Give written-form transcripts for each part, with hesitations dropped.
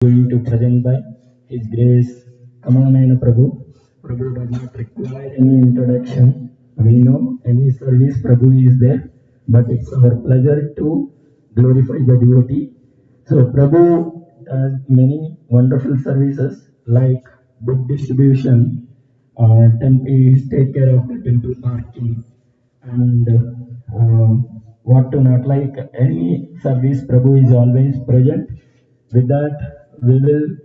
going to present by His Grace Kamalanaina Prabhu. Prabhu does not require any introduction. We know any service Prabhu is there, but it's our pleasure to glorify the devotee. So Prabhu does many wonderful services like book distribution, take care of the temple parking, and what to not like any service. Prabhu is always present. With that, we will.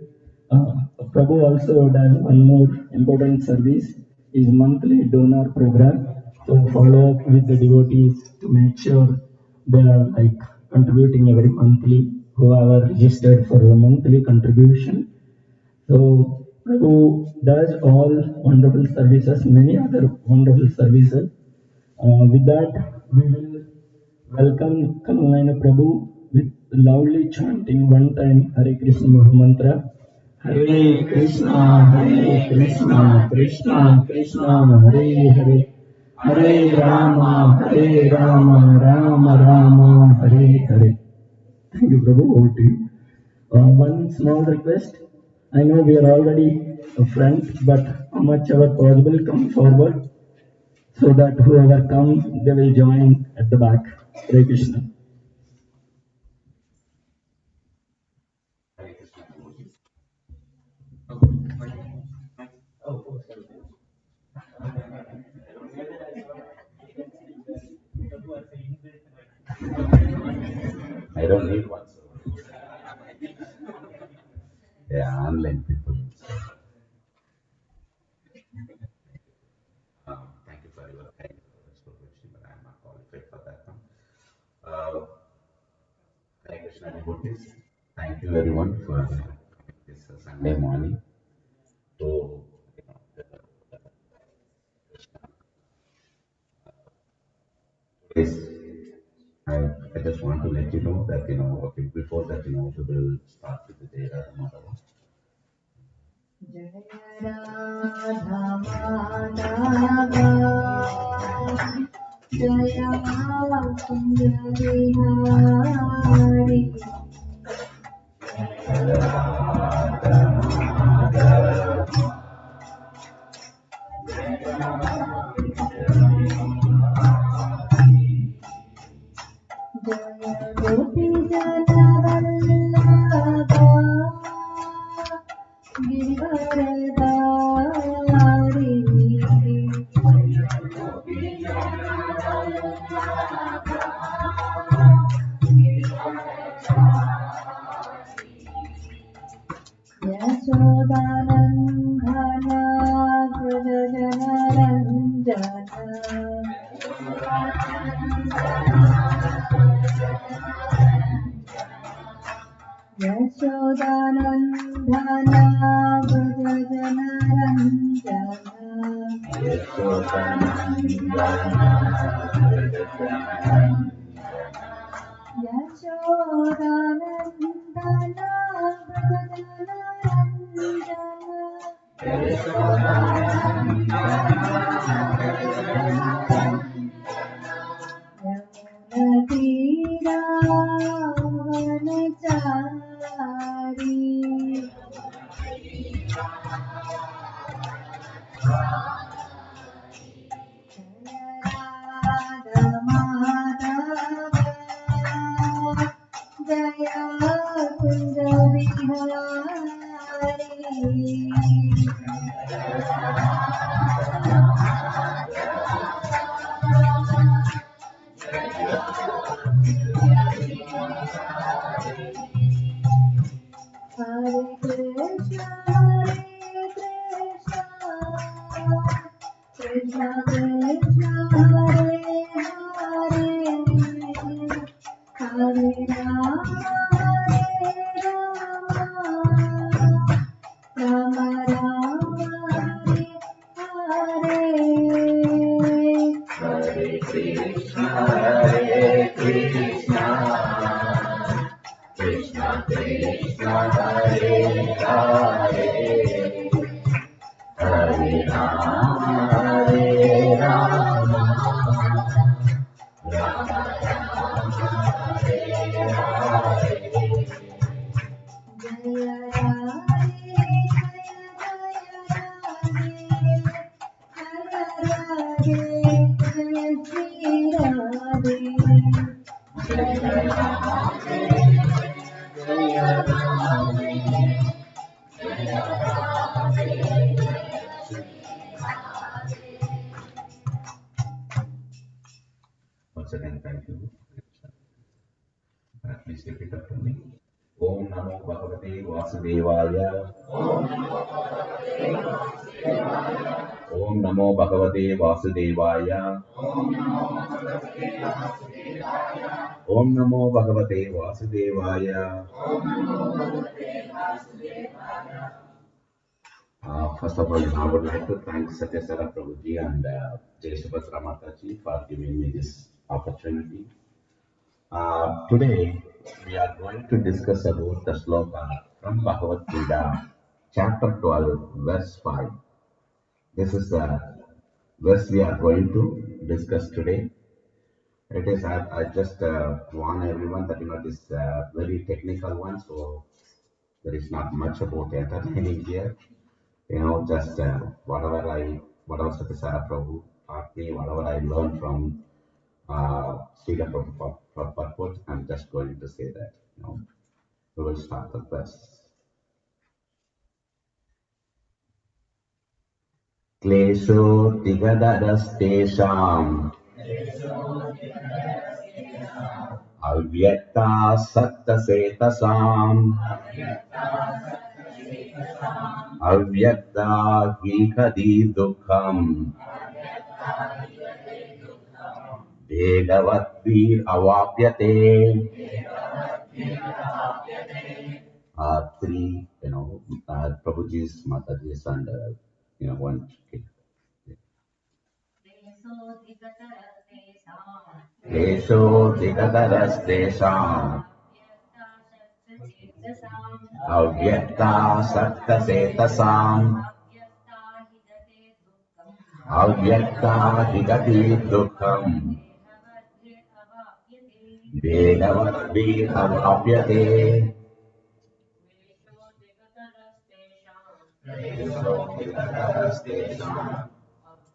Prabhu also does one more important service, is monthly donor program. So follow up with the devotees to make sure they are like contributing every monthly, who are registered for the monthly contribution. So Prabhu does all wonderful services, many other wonderful services. With that, we will welcome Kamalanaina Prabhu with loudly chanting one time Hare Krishna Mahamantra. Hare Krishna, Krishna Krishna, Hare Hare, Hare Rama, Rama Rama, Hare Hare. Thank you, Prabhu. Over to you. One small request. I know we are already a friend, but how much ever possible, come forward so that whoever comes, they will join at the back. Hare Krishna. I don't need one. Yeah, online people. Thank you for your kind words, but I'm not qualified for that one. Hare Krishna devotees, thank you everyone for this Sunday morning to this. I just want to let you know that okay, before that we will start with the day Madhava. Jaya Radha Madhava Jaya Sundari Hari Jaya Gopi Jana Vallabha Giridharadhari Yashodanandana Yashodanandana Krishna Krishna Hare Hare Hare Rama Rama Rama Hare Hare Krishna, Krishna Krishna, Hare Hare, Hare Rama, Rama Rama, Hare Hare. Once again, thank you. Please repeat after me. Om Namo Bhagavate Vasudevaya. Om Namo Bhagavate Vasudevaya. Om Namo Bhagavate Vasudevaya. First of all, I would like to thank Satyasara Prabhuji and Jai Subhadra Mataji for giving me this opportunity. Today, we are going to discuss about the sloka from Bhagavad Gita, chapter 12, verse 5. This is the verse we are going to discuss today. It is, I just warn everyone that it is a very technical one, so there is not much about entertaining here. Just whatever Satyasara Prabhu taught me, whatever I learned from Srila Prabhupada, I'm just going to say that. We will start the verse. Klesho tigadadastesham avyakta saktasetasam avyakta hikadi dukham vedavatvi avapyate. Three, Prabhuji's, Mataji's, and one kid. Kesho Digadarastesham Avyakta Saktasetasam Avyakta Higati Dukkam Vedavatvi Avapyate.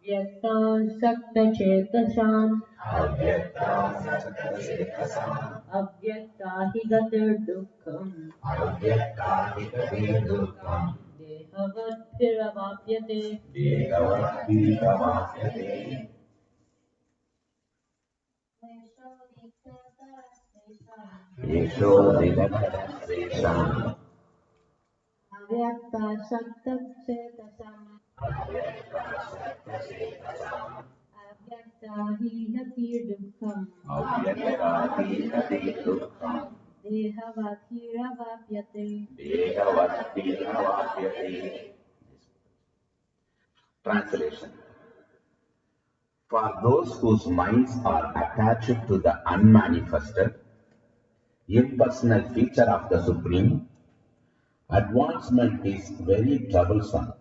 Avyakta Sakta Chetasam Avyakta Saktasetasam Avyakta Higatir Dukkham Avyakta Higati Dukkam Dehavat Phiravapyate. Vedavatvi Avapyate. Kesho Digadarastesham Avyakta Sakta Chetasam Avyakta Higatir Dukkham Avyakta Higati Dukkam Dehavat Phiravapyate. Vedavatvi Avapyate. Translation. For those whose minds are attached to the unmanifested, impersonal feature of the Supreme, advancement is very troublesome.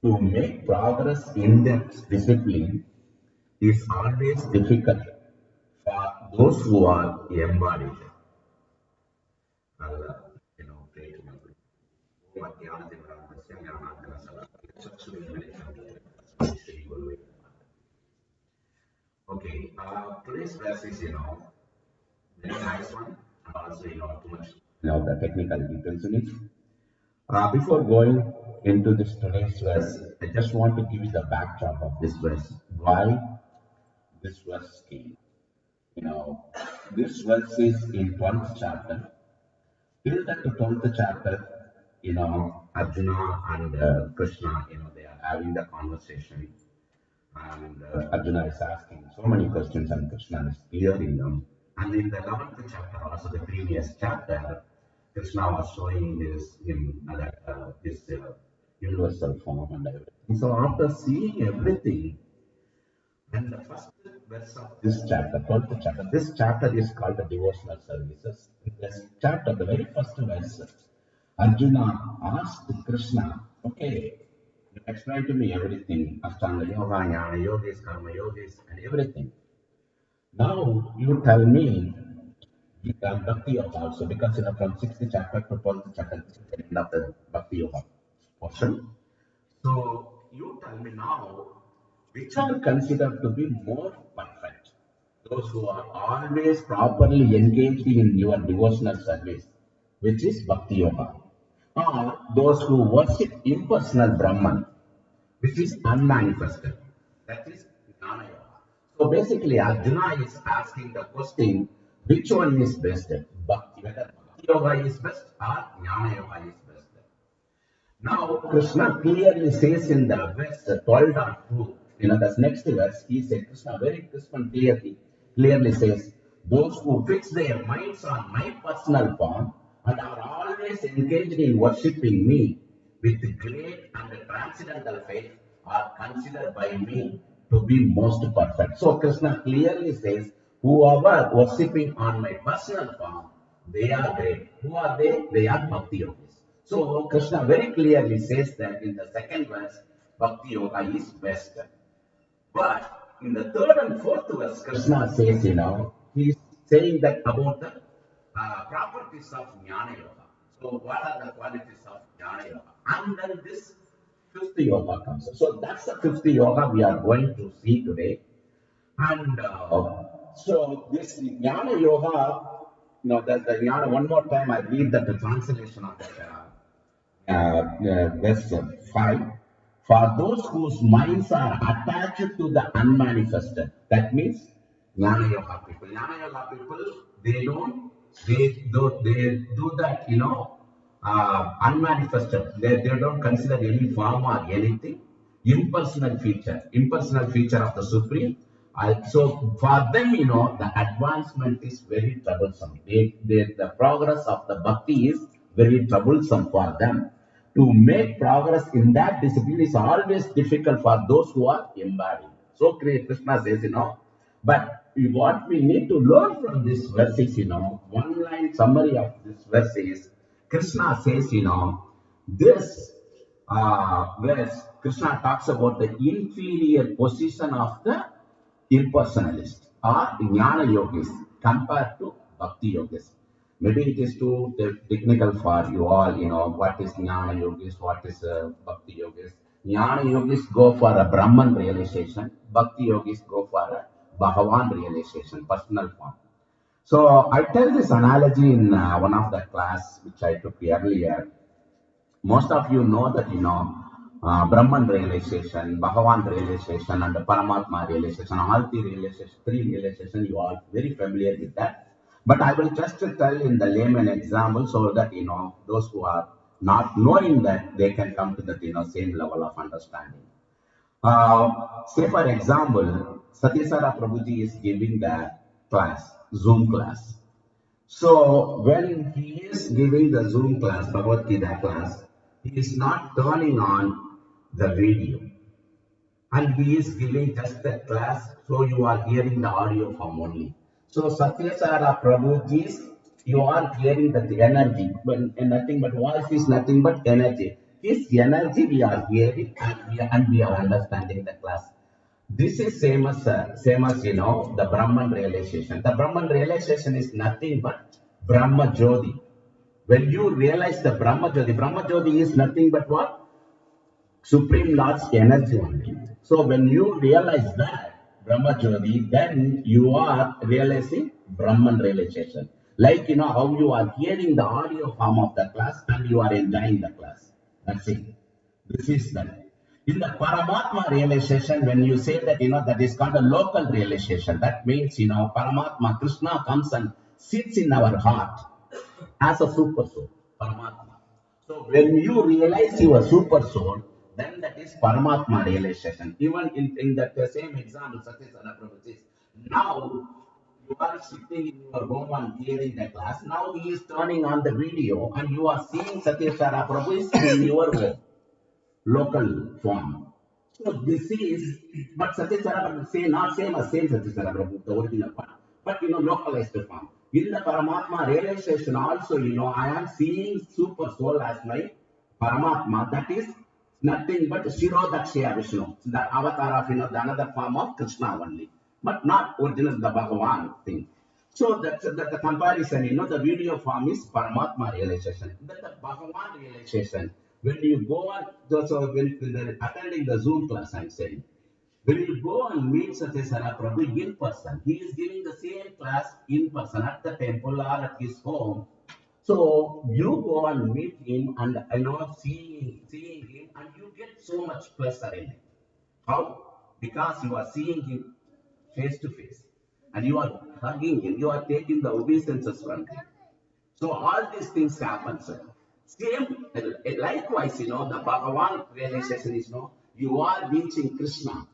To make progress in their discipline is always difficult for those who are embodied. Pray to my Guru. Om Ajnanatimrantasya Jnananjana Salakaya Shri Guru. Okay, today's verse is, very nice one, and also, too much, the technical details in it. Before going into this today's verse, I just want to give you the backdrop of this verse. Why this verse came. This verse is in 12th chapter. Till that 12th chapter, Arjuna and Krishna, they are having the conversation. And Arjuna is asking so many questions, and Krishna is clearing them. And in the 11th chapter, also the previous chapter, Krishna was showing his universal form and everything. So after seeing everything, then the first verse of this chapter, 12th chapter, this chapter is called the devotional services. In this chapter, the very first verse, Arjuna asked Krishna, okay, you explain to me everything, Ashtanga Yoga, Jnana Yogis, Karma Yogis, and everything. Now you tell me Bhakti Yoga also, because from 6th chapter to 12th chapter, this is the end of the Bhakti Yoga portion. So you tell me now, which are considered to be more perfect? Those who are always properly engaged in your devotional service, which is Bhakti Yoga, or those who worship impersonal Brahman, which is unmanifested. That is Jnana Yoga. So basically, Arjuna is asking the question, which one is best? Bhakti, whether Bhakti Yoga is best or Jnana Yoga is best. Now, Krishna clearly says in the verse 12.2, the next verse, he said, Krishna very Krishna clearly says, those who fix their minds on my personal form and are always engaged in worshipping me with great and transcendental faith are considered by me to be most perfect. So Krishna clearly says, whoever worshipping on my personal form, they are great. Who are they? They are Bhakti Yogis. So Krishna very clearly says that in the second verse, Bhakti Yoga is best. But in the third and fourth verse, Krishna says, he's saying that about the properties of Jnana Yoga. So what are the qualities of Jnana Yoga? And then this fifth yoga comes. So that's the fifth yoga we are going to see today. And so this Jnana Yoga, the Jnana, one more time I read that the translation of that verse 5. For those whose minds are attached to the unmanifested, that means Jnana Yoga people. Jnana Yoga people, they do that, unmanifested. They don't consider any form or anything. Impersonal feature of the Supreme. So for them, the advancement is very troublesome. The progress of the bhakti is very troublesome for them. To make progress in that discipline is always difficult for those who are embodied. So Krishna says, but what we need to learn from this verse is, one line summary of this verse is, Krishna says, this verse, Krishna talks about the inferior position of the impersonalist or jnana yogis compared to bhakti yogis. Maybe it is too technical for you all, what is jnana yogis, what is bhakti yogis. Jnana yogis go for a Brahman realization, bhakti yogis go for a Bhagavan realization, personal form. So I tell this analogy in one of the class which I took earlier. Most of you know that, Brahman realization, Bhagavan realization, and the Paramatma realization, all three realization, you are very familiar with that. But I will just tell in the layman example so that, those who are not knowing that, they can come to that, same level of understanding. Say for example, Satyasara Prabhuji is giving the class, Zoom class. So when he is giving the Zoom class, Bhagavad Gita class, he is not turning on the video. And he is giving just the class, so you are hearing the audio from only. So Satyasara Prabhuji's, you are hearing that the energy, but nothing but voice is nothing but energy. His energy we are hearing and we are understanding the class. This is same as the Brahman realization. The Brahman realization is nothing but Brahma Jyoti. When you realize the Brahma Jyoti is nothing but what? Supreme Lord's energy only. So when you realize that Brahma Jyoti, then you are realizing Brahman realization. Like how you are hearing the audio form of the class and you are enjoying the class. That's it. This is that. In the Paramatma realization, when you say that, that is called a local realization. That means, Paramatma, Krishna comes and sits in our heart as a super soul, Paramatma. So when you realize you are super soul, then that is Paramatma realization. Even in that same example, Satyasara Prabhu says, now you are sitting in your home and hearing the class. Now he is turning on the video and you are seeing Satyasara Prabhu is in your home, local form. So this is, but Satyasara Prabhu say not same as same Satyasara Prabhu, the original one, but localized form. In the Paramatma realization also, I am seeing super soul as my Paramatma. That is nothing but Shirodakshya Vishnu, the avatar of the another form of Krishna only, but not original the Bhagavan thing. So that's the comparison, the video form is Paramatma realization. That the Bhagavan realization. When you go on, so when attending the Zoom class, I'm saying, when you go and meet Satyasara Prabhu in person, he is giving the same class in person at the temple or at his home. So you go and meet him and seeing him, and you get so much pleasure in it. How? Because you are seeing him face to face, and you are hugging him, you are taking the obeisances from him. So all these things happen, sir. Same, likewise, the Bhagavan realization is, you are reaching Krishna,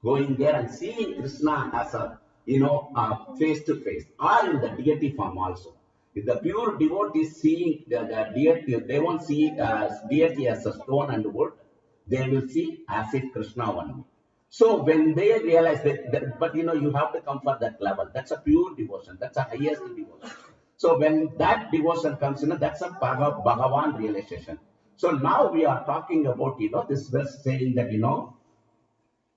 going there and seeing Krishna as a, face to face, or in the deity form also. If the pure devotees seeing the deity, they won't see deity as a stone and wood, they will see as if Krishna only. So when they realize but you have to come for that level. That's a pure devotion. That's a highest devotion. So when that devotion comes, that's a Bhagavan realization. So now we are talking about, this verse saying that,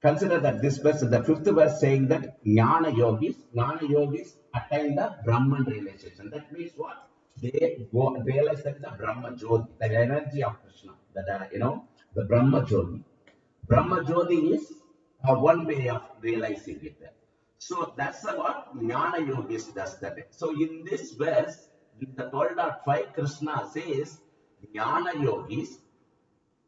consider that this verse, the fifth verse saying that Jnana yogis attain the Brahman realization. That means what? They go realize that the Brahma Jyoti, the energy of Krishna, that the Brahma Jyoti. Brahma Jyoti is one way of realizing it. So that's what Jnana yogis does that. So in this verse, in the 12.5, Krishna says Jnana yogis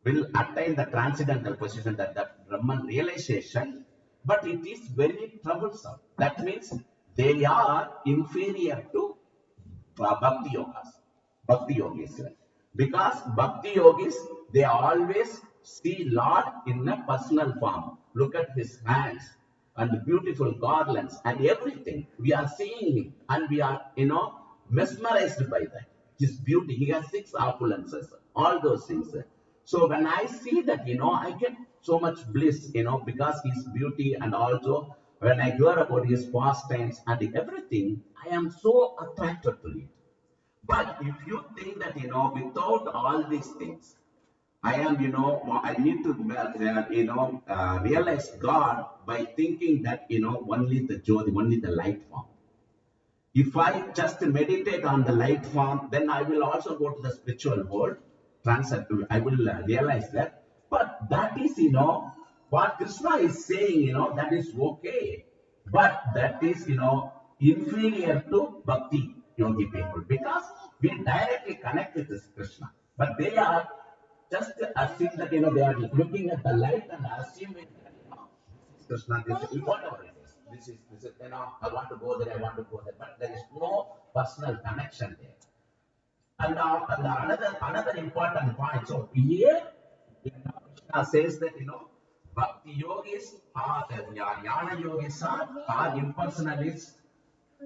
will attain the transcendental position, that the Brahman realization, but it is very troublesome. That means they are inferior to bhakti yogas, bhakti yogis. Because bhakti yogis, they always see Lord in a personal form. Look at his hands and the beautiful garlands and everything. We are seeing him and we are, mesmerized by that. His beauty. He has six opulences, all those things. So when I see that, I get so much bliss, because his beauty, and also when I hear about his pastimes and everything, I am so attracted to it. But if you think that, without all these things, I am, I need to, realize God by thinking that, only the Jyoti, only the light form. If I just meditate on the light form, then I will also go to the spiritual world. I will realize that. But that is, what Krishna is saying, that is okay. But that is, inferior to bhakti yogi people, because we directly connect with this Krishna. But they are just assuming that, they are looking at the light and assuming that, Krishna, this is whatever it is. This is, I want to go there, I want to go there. But there is no personal connection there. And another important point. So here, Krishna says that, Bhakti yogis are, Jnana yogis are impersonalists,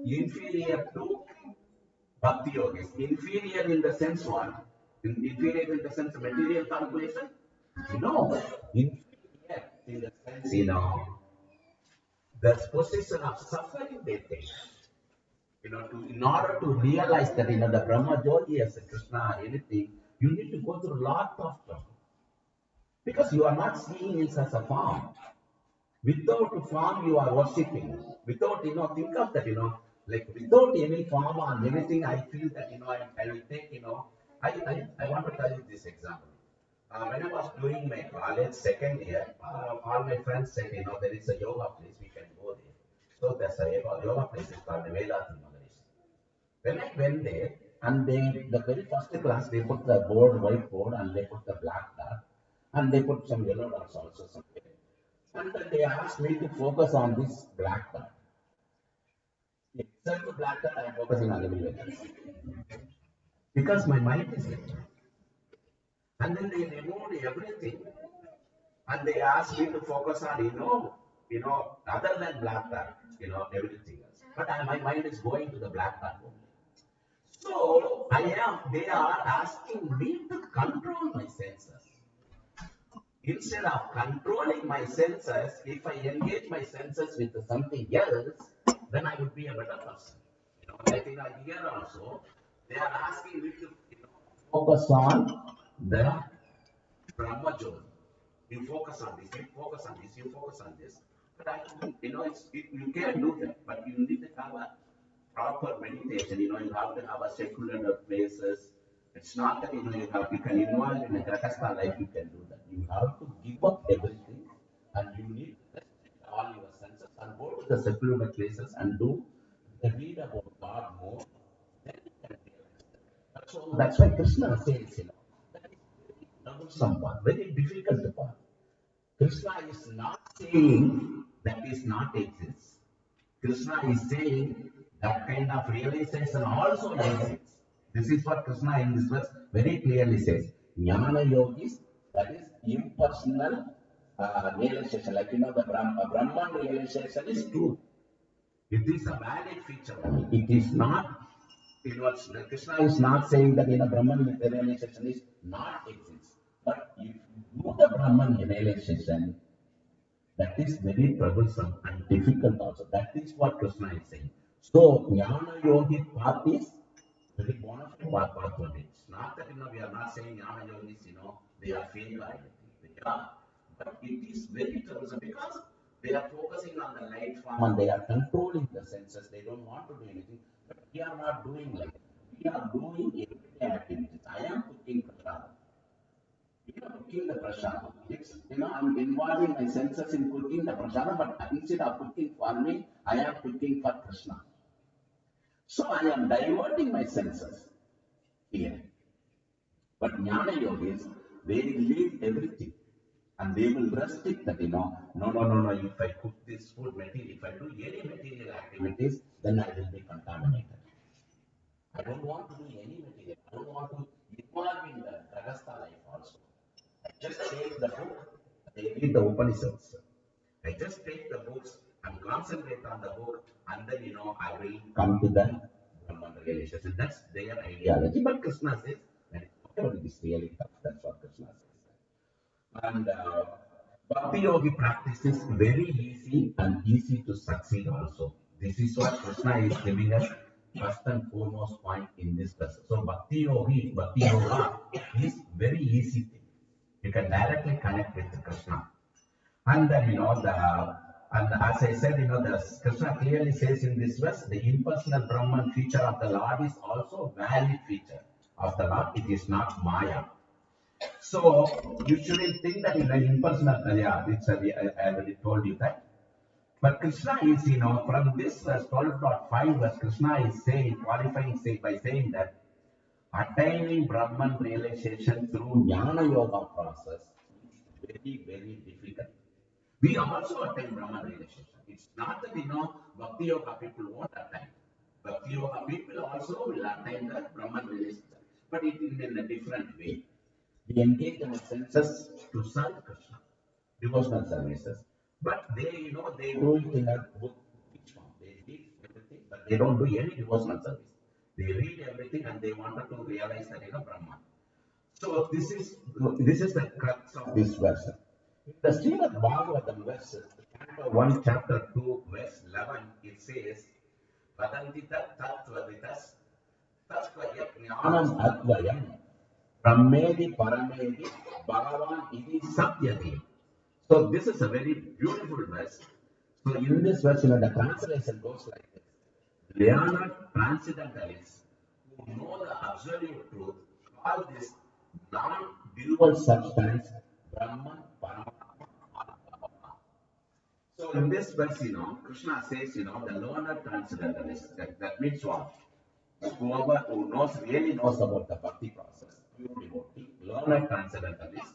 inferior to Bhakti yogis. Inferior in the sense what? Inferior in the sense of material calculation? No. Inferior in the sense, the position of suffering they take. In order to realize that, the Brahma Jyoti as a Krishna or anything, you need to go through a lot of trouble. Because you are not seeing it as a form. Without a form, you are worshipping. Without, think of that, like without any form or anything, I feel that, I will take, I want to tell you this example. When I was doing my college second year, all my friends said, there is a yoga place, we can go there. So there's a yoga place is called the Vedati Maharishi. When I went there, and the very first class, they put the white board, and they put the black dot, and they put some yellow dots also somewhere. And then they asked me to focus on this black dot. Except the black dot, I am focusing on everywhere. Because my mind is there. And then they removed everything. And they asked me to focus on, other than black dot, everything else. But my mind is going to the black dot only. So they are asking me to control my senses. Instead of controlling my senses, if I engage my senses with something else, then I would be a better person. Like here also, they are asking me to, focus on the Brahma Jyoti. You focus on this, you focus on this, you focus on this. But you can't do that. But you need to have proper meditation. You have to have a secular places. It's not that you can involve in a Grahastha life, you can do that. You have to give up everything and you need to restrict all your senses and go to the secular places and read about God more. Then you can realize that. So that's why Krishna says, that is very troublesome part, very difficult part. Krishna is not saying that is not exists. Krishna is saying that kind of realization also exists. This is what Krishna in this verse very clearly says. Jnana yogis, that is impersonal realization. Like the Brahman realization is true. It is a valid feature only. It is not, Krishna is not saying that Brahman realization is not exists. But if you do the Brahman realization, that is very troublesome and difficult also. That is what Krishna is saying. So, Jnana Yogi path is very bona fide path only. It's not that we are not saying Jnana Yogis, they are failed or anything. They are. But it is very troublesome because they are focusing on the light form and they are controlling the senses. They don't want to do anything. But we are not doing like that. We are doing everyday activities. I am cooking prasad. Cooking the prasada. It's, I'm involving my senses in cooking the prasada, but instead of cooking for me, I am cooking for Krishna. So I am diverting my senses here. But Jnana yogis, they leave everything. And they will restrict that, no, if I cook this food material, if I do any material activities, then I will be contaminated. I don't want to do any material. I don't want to involve in the Grahastha life also. I just take the book, I read the Upanishads. I just take the books and concentrate on the book, and then I will come to the Brahman realization. That's their ideology. But Krishna says that whatever it is really tough, that's what Krishna says. And Bhakti Yogi practice is very easy and easy to succeed also. This is what Krishna is giving us first and foremost point in this verse. So Bhakti Yoga is very easy thing. You can directly connect with Krishna. And then, and as I said, the Krishna clearly says in this verse, the impersonal Brahman feature of the Lord is also valid feature of the Lord. It is not Maya. So you shouldn't think that impersonal, I already told you that. But Krishna is, from this verse 12.5 verse, Krishna is saying, qualifying by saying that attaining Brahman realization through Jnana Yoga process is very, very difficult. We also attain Brahman realization. It's not that, Bhakti Yoga people won't attain. Bhakti Yoga people also will attain the Brahman realization, but it is in a different way. We engage our senses to serve Krishna, devotional services. But they do it in a book form. They read everything, but they don't do any devotional service. They read everything and they wanted to realize that Brahman. So this is the crux of this verse. In the Srimad Bhagavatam verse, chapter 1, chapter 2, verse 11, it says, Vadanti tat tatvaditas tastvaya jnanam advayam brahmedi paramedi bhagavan iti satyati. So this is a very beautiful verse. So in this verse, the translation goes like this. They are not transcendentalists who know the absolute truth, call this non-dual substance Brahman, Paramatma, or Bhagavan. So in this verse, Krishna says, the learned transcendentalist, that means what? Whoever who really knows about the bhakti process, pure devotee, learned transcendentalist,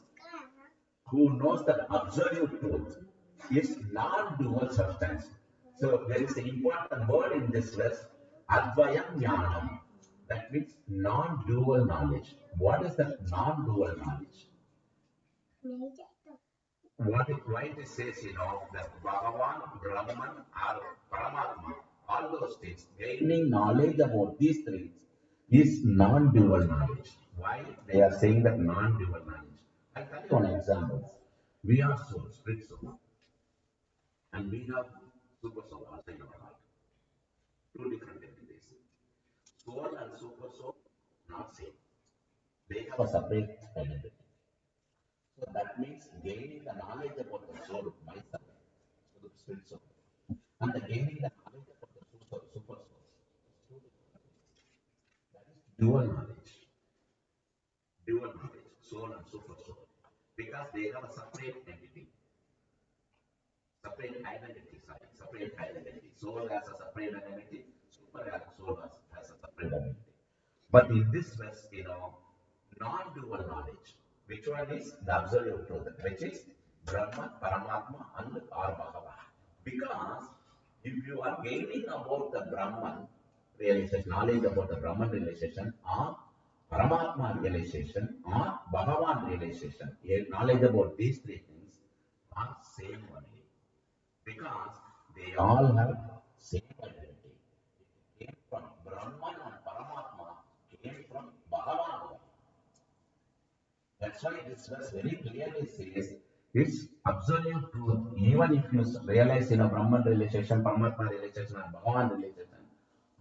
who knows that absolute truth is non-dual substance. So there is an important word in this verse, Advayam Jnanam. That means non-dual knowledge. What is that non-dual knowledge? Why it says, that Bhagavan, Brahman, or Paramatma, all those things, gaining knowledge about these things is non-dual knowledge. Why they are saying that non-dual knowledge? I'll tell you one example. We are soul, spirit soul, and we have super soul also in our heart. Two different entities. Soul and super soul, not same. They have a separate identity. So that means gaining the knowledge about the soul, myself, so the spirit soul, and the gaining the knowledge about the super soul. dual knowledge, soul and super soul, because they have a separate entity, separate identity. Soul has a separate identity, super has has a separate identity. But in this verse, non-dual knowledge, which one is the absolute truth, which is Brahman, Paramatma, and or Bhagavan. Because if you are gaining about the Brahman realization, knowledge about the Brahman realization, or Paramatma realization, or Bhagavan realization, knowledge about these three things are same only. Because they all have same identity. It came from Brahman and Paramatma, came from Bhagavan. That's why this verse very clearly says it's absolute truth. Even if you realize in a Brahman realization, Paramatma realization, and Bhagavan realization,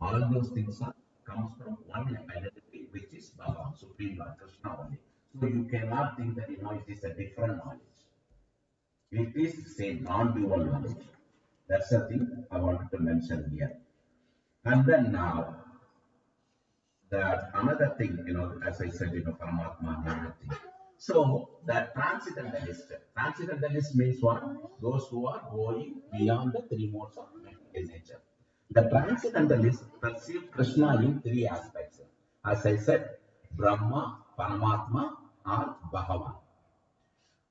all those things comes from one identity, which is Bhagavan, Supreme Lord, Krishna only. So you cannot think that it is a different knowledge. It is the same, non-dual knowledge. That's the thing I wanted to mention here. And then that another thing, as I said, Paramatma and everything. So that transcendentalist means what? Those who are going beyond the three modes of material nature. The transcendentalists perceive Krishna in three aspects. As I said, Brahma, Paramatma, or Bhagavan.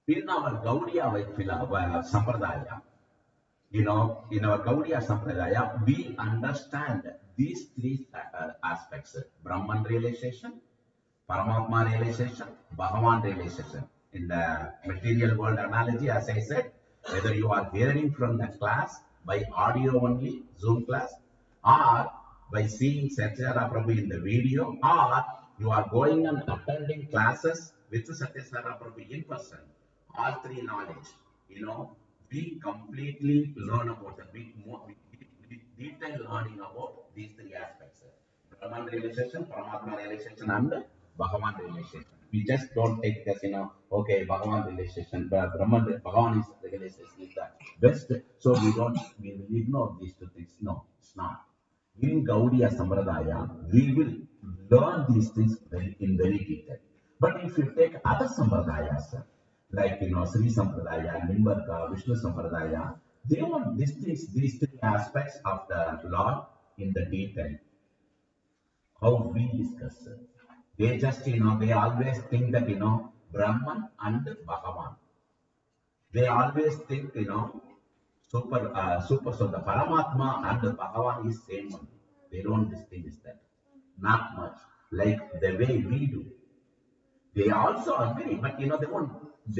In our Gaudiya Sampradaya, in our Gaudiya Sampradaya, we understand these three aspects: Brahman realization, Paramatma realization, Bhagavan realization. In the material world analogy, as I said, whether you are hearing from the class by audio only, Zoom class, or by seeing Satyara Prabhu in the video, or you are going and attending classes with Satyara Prabhu in person, all three knowledge, we completely learn about them. We detail learning about these three aspects. Brahman realization, Paramatma realization, and Bhagavan realization. We just don't take this, okay, Bhagavan realization, but Bhagavan is realization is the best. So we will ignore these two things. No, it's not. In Gaudiya Sampradaya, we will learn these things in very detail. But if you take other Sampradayas, like Sri Sampradaya, Nimbarka, Vishnu Sampradaya, they want these three aspects of the Lord in the detail. How we discuss it. They just, they always think that, Brahman and Bhagavan. They always think, so the Paramatma and the Bhagavan is same one. They don't distinguish that. Not much. Like the way we do. They also agree, but they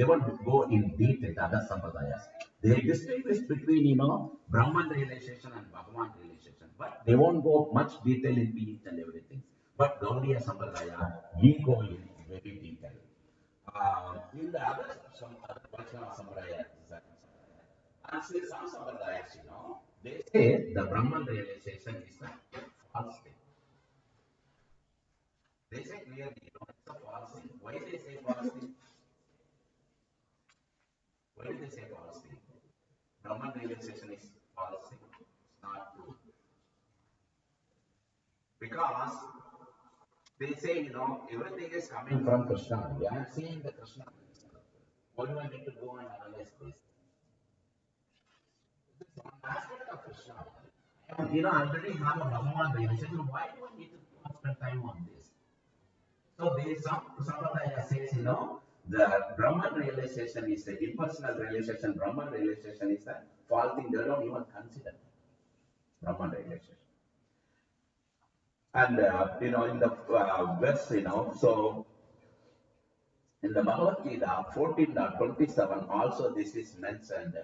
won't go in detail the other sampradayas. They distinguish between Brahman realization and Bhagavan realization, but they won't go much detail into each and everything. But Gaudiya Sampradaya, we go in very detail. In the other Vaishnava Sampradaya, and some Sampradayas, they say the Brahman realization is a false thing. They say clearly, it's a false thing. Why they say false thing? Why do they say false thing? Brahman realization is false thing. It's not true. Because they say, everything is coming from Krishna. We are seeing the Krishna. Why do I need to go and analyze this? This is one aspect of Krishna. And, I already have a Bhagavan realization. Why do I need to spend time on this? So there is some Sampradaya says, the Brahman realization is the impersonal realization. Brahman realization is the false thing. They don't even consider Brahman realization. And in the verse, so in the Bhagavad Gita 14.27, also this is mentioned.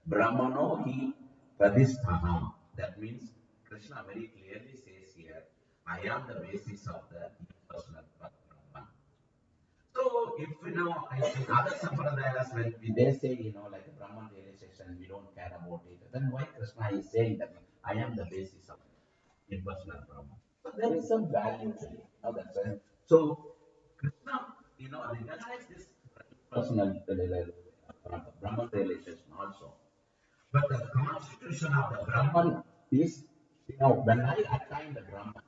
Brahmano hi pradisthaha. That means Krishna very clearly says here, I am the basis of the impersonal Brahman. So if in other sampradayas, when they say, like a Brahman realization, we don't care about it, then why Krishna is saying that I am the basis of impersonal Brahman? So there is some value to it. That's right. So Krishna, recognize this personal Brahman realization also. But the constitution of the Brahman is, when I attain the Brahman,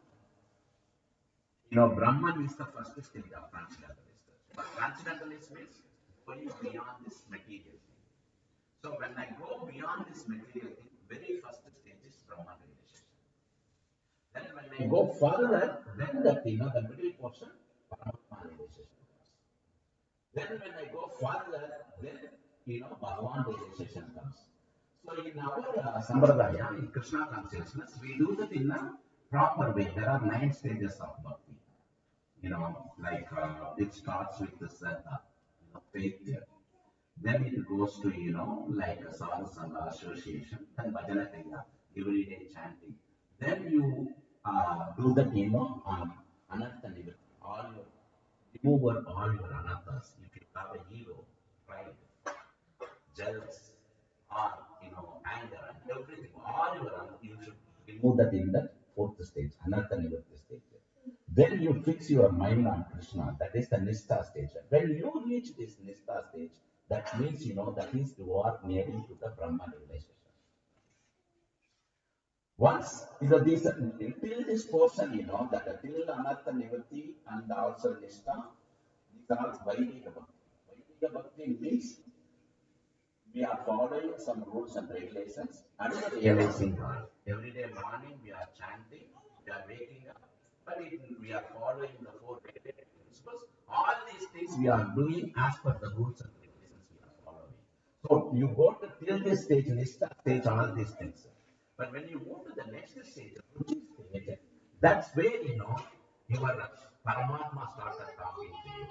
Brahman is the first stage of transcendentalist. But transcendentalist means going beyond this material thing. So when I go beyond this material thing, very first stage is Brahman realization. Then when I go further, then the middle portion, Paramatma realization comes. Then when I go further, then Bhagavan realization comes. So in our Sampradaya, in Krishna consciousness, we do that in a proper way. There are 9 stages of bhakti. It starts with the Saddha, faith there. Then it goes to, like a sadhu sangha association, then bhajana kriya, everyday chanting. Then you do the, anartha nivritti, remove all your anarthas. If you have a ego, pride, jealous, or anger, and everything, all your you should remove that in the 4th stage, anartha nivritti stage. Then you fix your mind on Krishna. That is the Nistha stage. When you reach this Nistha stage, that means that is you are nearing to the Brahman realization. Once this till this portion, that till Anartha Nivritti and also Nistha, these are all Vaidika Bhakti. Vaidika Bhakti means we are following some rules and regulations and realizing God. Every day morning we are chanting, we are waking up, but we are following the 4 regulated principles. All these things we are doing as per the rules and regulations we are following. So you go to till this stage, Nistha stage, all these things. But when you move to the next stage, which is stage, that's where your Paramatma started talking to you.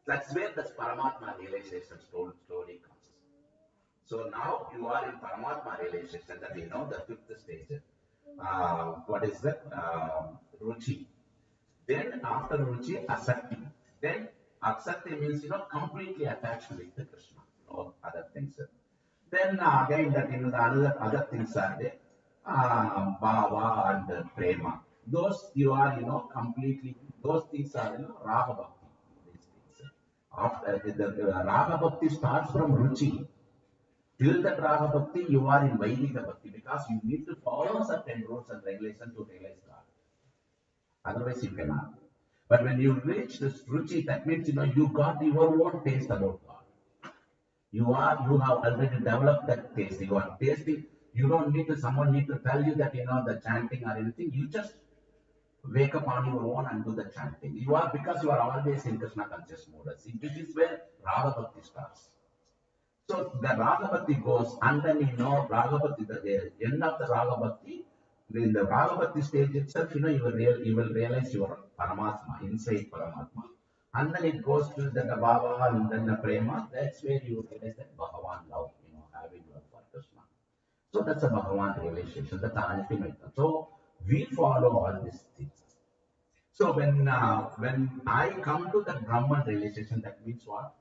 That's where the Paramatma realization slowly comes. So now you are in Paramatma realization, that the 5th stage. What is that? Ruchi. Then after Ruchi, Asakti. Then Asakti means completely attached with the Krishna, or other things. Then again that the other things are there. Bhava and Prema. Those you are completely. Those things are Raga Bhakti. These things. After the Raga Bhakti starts from Ruchi. Till that Raga Bhakti, you are in Vaidika Bhakti because you need to follow certain rules and regulations to realize God. Otherwise, you cannot. But when you reach this Ruchi, that means you got your own taste about God. You have already developed that taste. You are tasting. You don't need someone need to tell you that the chanting or anything. You just wake up on your own and do the chanting. Because you are always in Krishna conscious mode. See, this is where Raga Bhakti starts. So the Ragabhakti goes, and then Ragabhakti, the end of the Ragabhakti, in the Ragabhakti stage itself, you will realize your Paramatma, inside Paramatma. And then it goes to the Bhava and then the Prema. That's where you realize that Bhagavan love, having love for Krishna. So that's a Bhagavan realization, that's the ultimate. So we follow all these things. So when I come to the Brahman realization, that means what?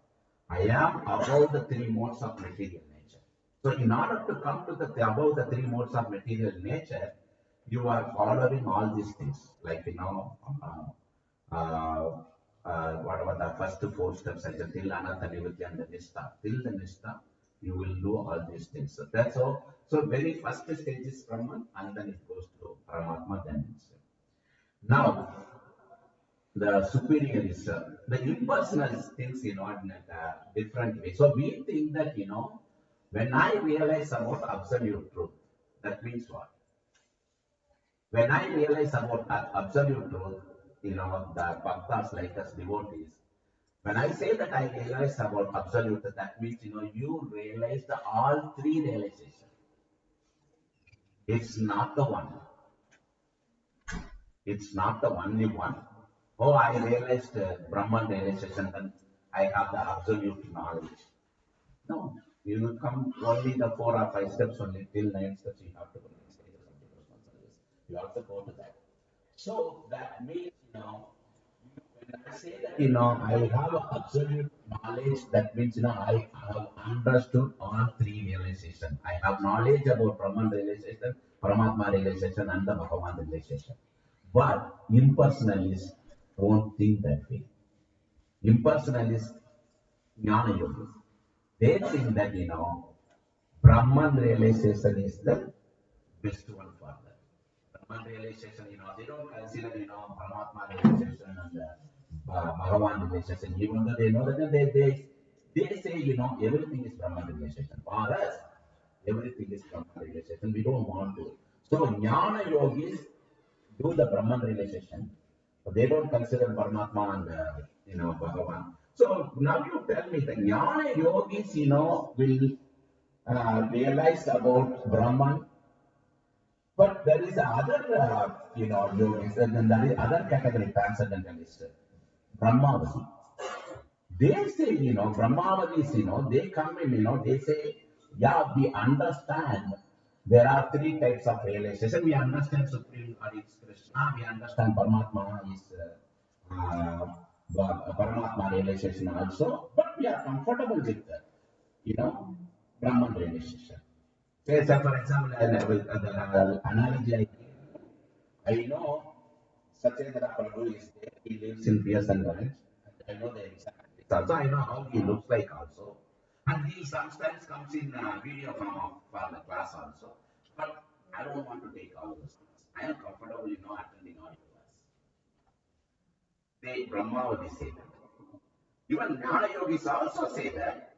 I am above the 3 modes of material nature. So in order to come to the above the 3 modes of material nature, you are following all these things, like whatever the first 4 steps, such as till Anartha Nivritti and the Nistha. Till the Nistha, you will do all these things. So that's all. So very first stage is Brahman, and then it goes to Paramatma, then it's now the superior is the impersonal things in a different way. So we think that when I realize about absolute truth, that means what? When I realize about absolute truth, the bhaktas like us devotees, when I say that I realize about absolute, that means you realize the all 3 realizations. It's not the one. It's not the only one. Oh, I realized Brahman realization, then I have the absolute knowledge. No, you will come only the 4 or 5 steps only, till 9 steps you have to go. You have to go to that. So that means, when I say that, I have absolute knowledge, that means, I have understood all 3 realization. I have knowledge about Brahman realization, Paramatma realization, and the Bhagavan realization. But impersonalists won't think that way. Impersonalists, Jnana Yogis, they think that, Brahman realization is the best one for them. Brahman realization, they don't consider, Paramatma realization and Bhagavan realization, even though they know that they say, everything is Brahman realization. For us, everything is Brahman realization. We don't want to. So, Jnana yogis do the Brahman realization. But they don't consider Paramatma and, Bhagavan. So, now you tell me, the Jnana yogis, will realize about Brahman, but there is other, yogis, and then there is other category, transcendentalists, Brahmavasi. They say, Brahmavadis, they come in, they say, yeah, we understand there are three types of realization. We understand Supreme Hare Krishna, we understand Paramatma is Paramatma realization also, but we are comfortable with, Brahman realization. Say for example, the analogy I know Satyendra Prabhu is there. He lives in Pearson Ranch. And I know the exact place. Also, I know how he looks like also. And he sometimes comes in video for the class also. But I don't want to take all those things. I am comfortable, attending all the class. They Brahmavati say that. Even Jnana yogis also say that.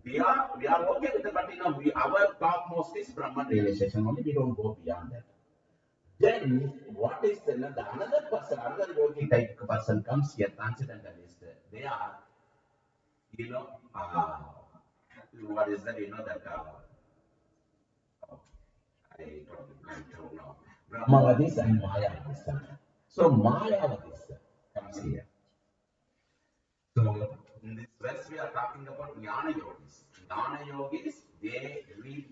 We are okay with it, but our topmost is Brahman realization only. We don't go beyond that. Then what is another person, another yogi type person comes here, transcendentalist. They are, you know, uh, what is that? That I don't know. Brahmavadis and Mayavadis. So Mayavadis comes here. So in this verse we are talking about Jnana yogis. Jnana yogis, they read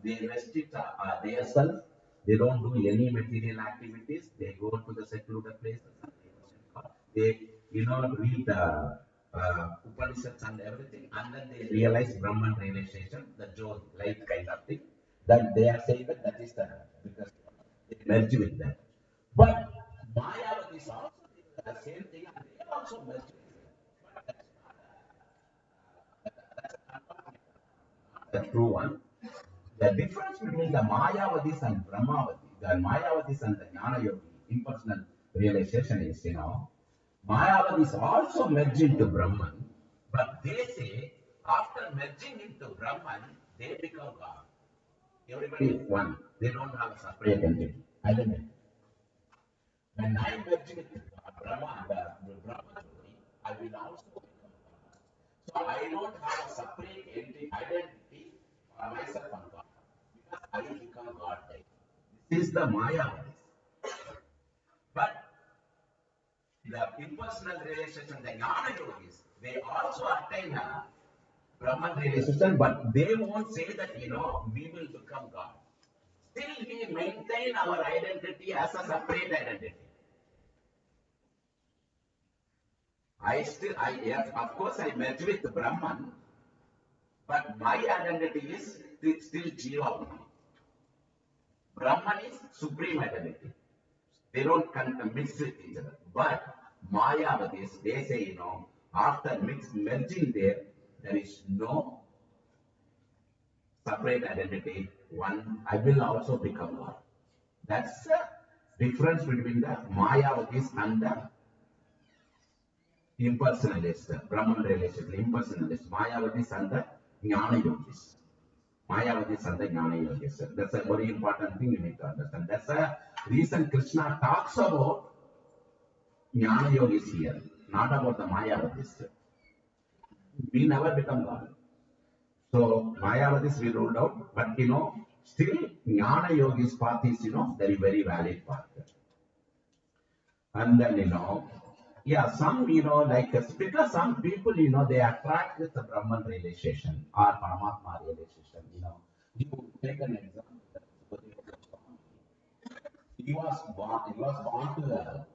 they restrict themselves. They don't do any material activities. They go to the secluded places. They, read the Upanishads and everything, and then they realize Brahman realization, the Jyoti, light kind of thing. That they are saying that is the because they merge with that. But Mayavadis also did the same thing, and they also merge with the true one. The difference between the Mayavadis and Brahmavadis, the Mayavadis and the Jnana Yogi, impersonal realization is, Mayavadis also merge into Brahman, but they say after merging into Brahman, they become God. Everybody is one. They don't have a separate entity, identity. When I merge with Brahma, the Brahma Yogi, I will also become God. So I don't have a separate identity for myself and God. Because I become God type. This is the Maya. But the impersonal realization, the Jnana yogis, they also attain a Brahman realization, but they won't say that, we will become God. Still, we maintain our identity as a separate identity. Yes, of course, I merge with Brahman, but my identity is still Jiva only. Brahman is supreme identity. They don't mix with each other. But Mayavadis, they say, after merging there is no separate identity. One, I will also become one. That's the difference between the Mayavadis and the impersonalist, Brahman relation, impersonalist, Mayavadis and the Jnana yogis. Mayavadis and the Jnana yogis. That's a very important thing you need to understand. That's the reason Krishna talks about Jnana yogis here, not about the Mayavadis. We never become God. So Mayavadis we ruled out, but still Jnana yogis path is very, very valid path. And then yeah, some like because some people they attract with the Brahman realization or Paramatma realization. You take an example. He was born to a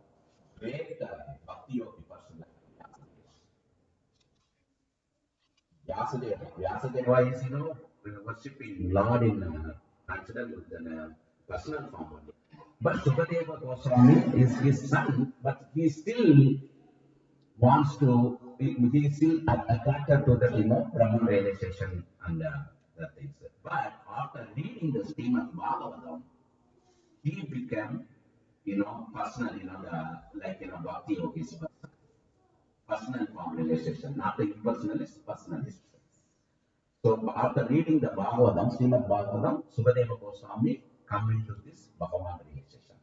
great bhakti yogi person. Vyasadeva is, worshipping Lord in natural, personal form only. But Sukadeva Goswami is his son, but he still wants to, he is still attracted to the, Brahman realization and the things. But after reading the Srimad Bhagavatam, he became, personal, bhakti yogis, personal form realization, not the impersonalist, personalist. So after reading the Bhagavatam, Srimad Bhagavatam, Sukadeva Goswami come into this Bhagavan realization.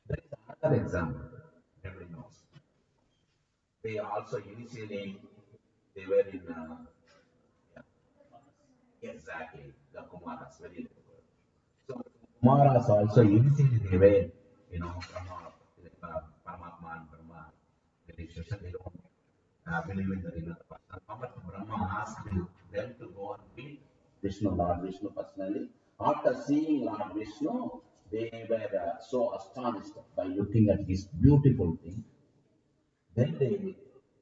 There is another example, everybody knows. They also initially, they were in, exactly, the Kumaras, very difficult. So Kumaras also initially they were, Paramatma and Brahma realization, they don't believe in the another person. But Brahma asked them to go and meet Vishnu, Lord Vishnu personally. After seeing Lord Vishnu, they were so astonished by looking at this beautiful thing. Then they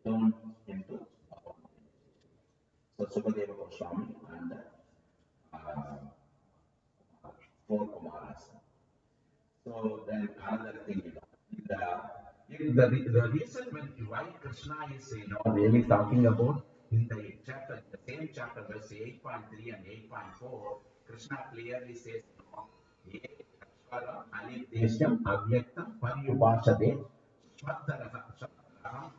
turned into so Sukadeva Goswami and uh, four Kumaras. So then another thing, the reason why Krishna is really talking about in the chapter, the same chapter, verse 8.3 and 8.4, Krishna clearly says, "Ye Akshara Anitesham Avyaktam Paryupashade Swattaraha Swattaraha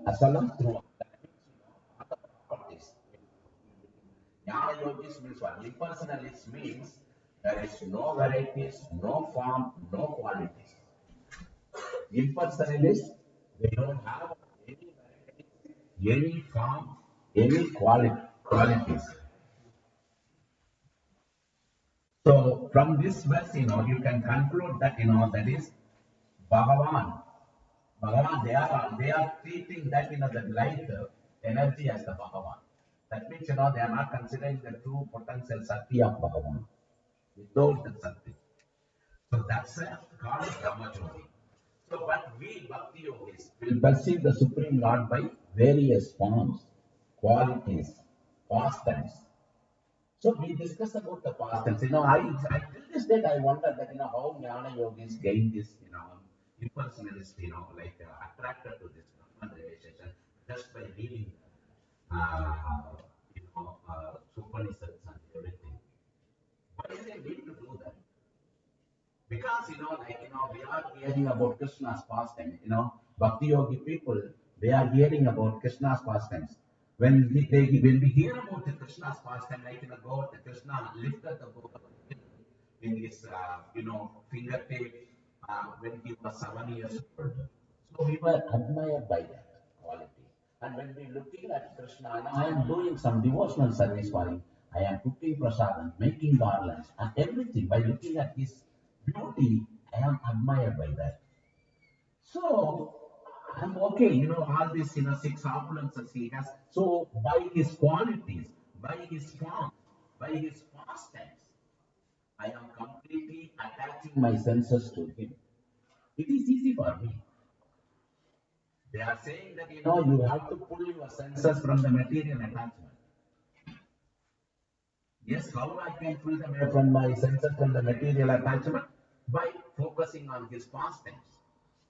Asalam through properties." Jnana yogis means what? Impersonalist means there is no varieties, no form, no qualities. Impersonalists, they don't have any form, any qualities. So from this verse, you can conclude that that is Bhagavan. Bhagavan, they are treating that the light energy as the Bhagavan. That means they are not considering the true potential Sakti of Bhagavan. Without the Sakti. So that's called Brahmajyoti. So, but we Bhakti Yogis will perceive the Supreme Lord by various forms, qualities, pastimes. So we discuss about the pastimes. I till this date I wonder that how Jnana Yogis gain this impersonalist attracted to this Brahman realization just by reading Upanishads and everything. Why do they need to do that? Because we are hearing about Krishna's pastime. Bhakti Yogi people, they are hearing about Krishna's pastimes. When we hear about the Krishna's pastime, like God, Krishna lifted the boat in his fingertip when he was 7 years old. So we were admired by that quality. And when we looking at Krishna, and I am doing some devotional service for him. I am cooking prasadam, making garlands, and everything. By looking at his beauty, I am admired by that. So I'm okay, all these, six opulences he has. So by his qualities, by his form, by his pastimes, I am completely attaching my senses to him. It is easy for me. They are saying that you have to pull your senses from the material attachment. Yes, how I can pull them away from my senses from the material attachment? By focusing on his pastimes,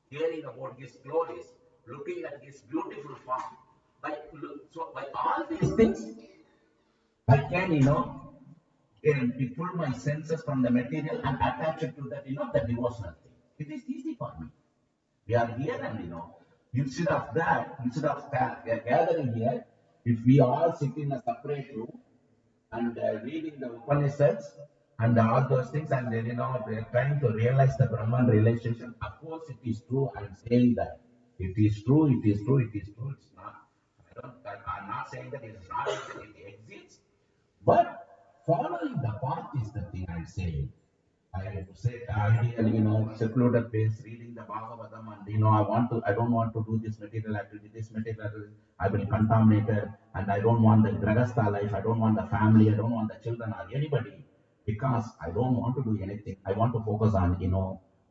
hearing about his glories, looking at his beautiful form. By all these things, I can, pull my senses from the material and attach it to that, the devotional thing. It is easy for me. We are here and instead of gathering here, if we all sit in a separate room and reading the Upanishads and all those things, and then we are trying to realize the Brahman realization. Of course, it is true. I am saying that it is true. It is true. It is true. It's not. I'm not saying that it is not. It exists, but following the path is the thing I'm saying. I would say ideally, secluded place, reading the Bhagavatam, and I don't want to do this material activity, I will contaminate it, and I don't want the Grahastha life, I don't want the family, I don't want the children or anybody, because I don't want to do anything. I want to focus on,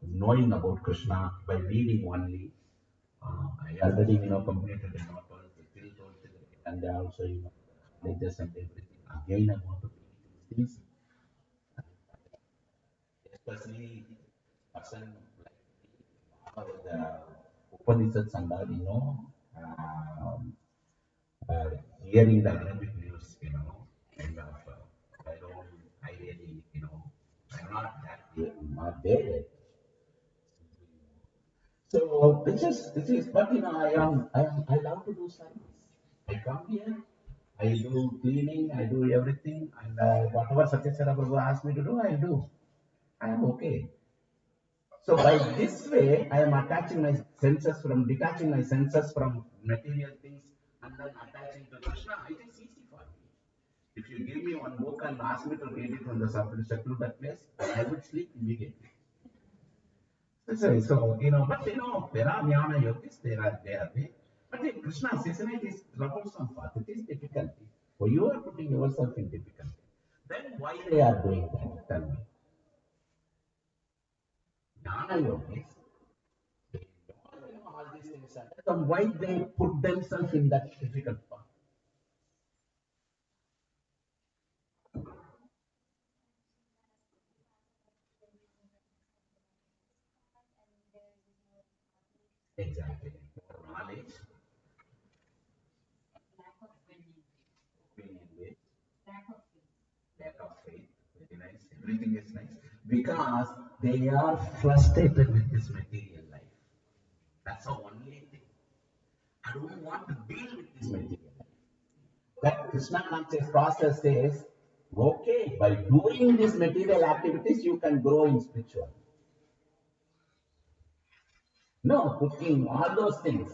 knowing about Krishna by reading only. I already, completed, 12th, till 12th, and also, colleges and everything. Again, I want to do these things, especially person like the Upanishads and all, uh, hearing the Arabic news, kind of, I really, I'm not that, not there yet. So this is, but I love to do service. I come here, I do cleaning, I do everything, and whatever Satyasara Prabhu asks me to do, I'll do. I am okay. So by this way, I am detaching my senses from material things, and then attaching to Krishna. It is easy for me. If you give me one book and ask me to read it from the secluded place, I would sleep immediately. But there are jnana yogis, they are there. But in Krishna's, isn't it, is troublesome path. It is difficulty. For you are putting yourself in difficulty. Then why they are doing that? Tell me. Jnana yogis, they don't know all these things. So why they put themselves in that difficult path? Exactly. More knowledge, opinion based, lack of faith, very nice. Everything is nice. Because they are frustrated with this material life. That's the only thing. I don't want to deal with this material life. That Krishna conscious process says, okay, by doing these material activities, you can grow in spiritual. No, cooking, all those things.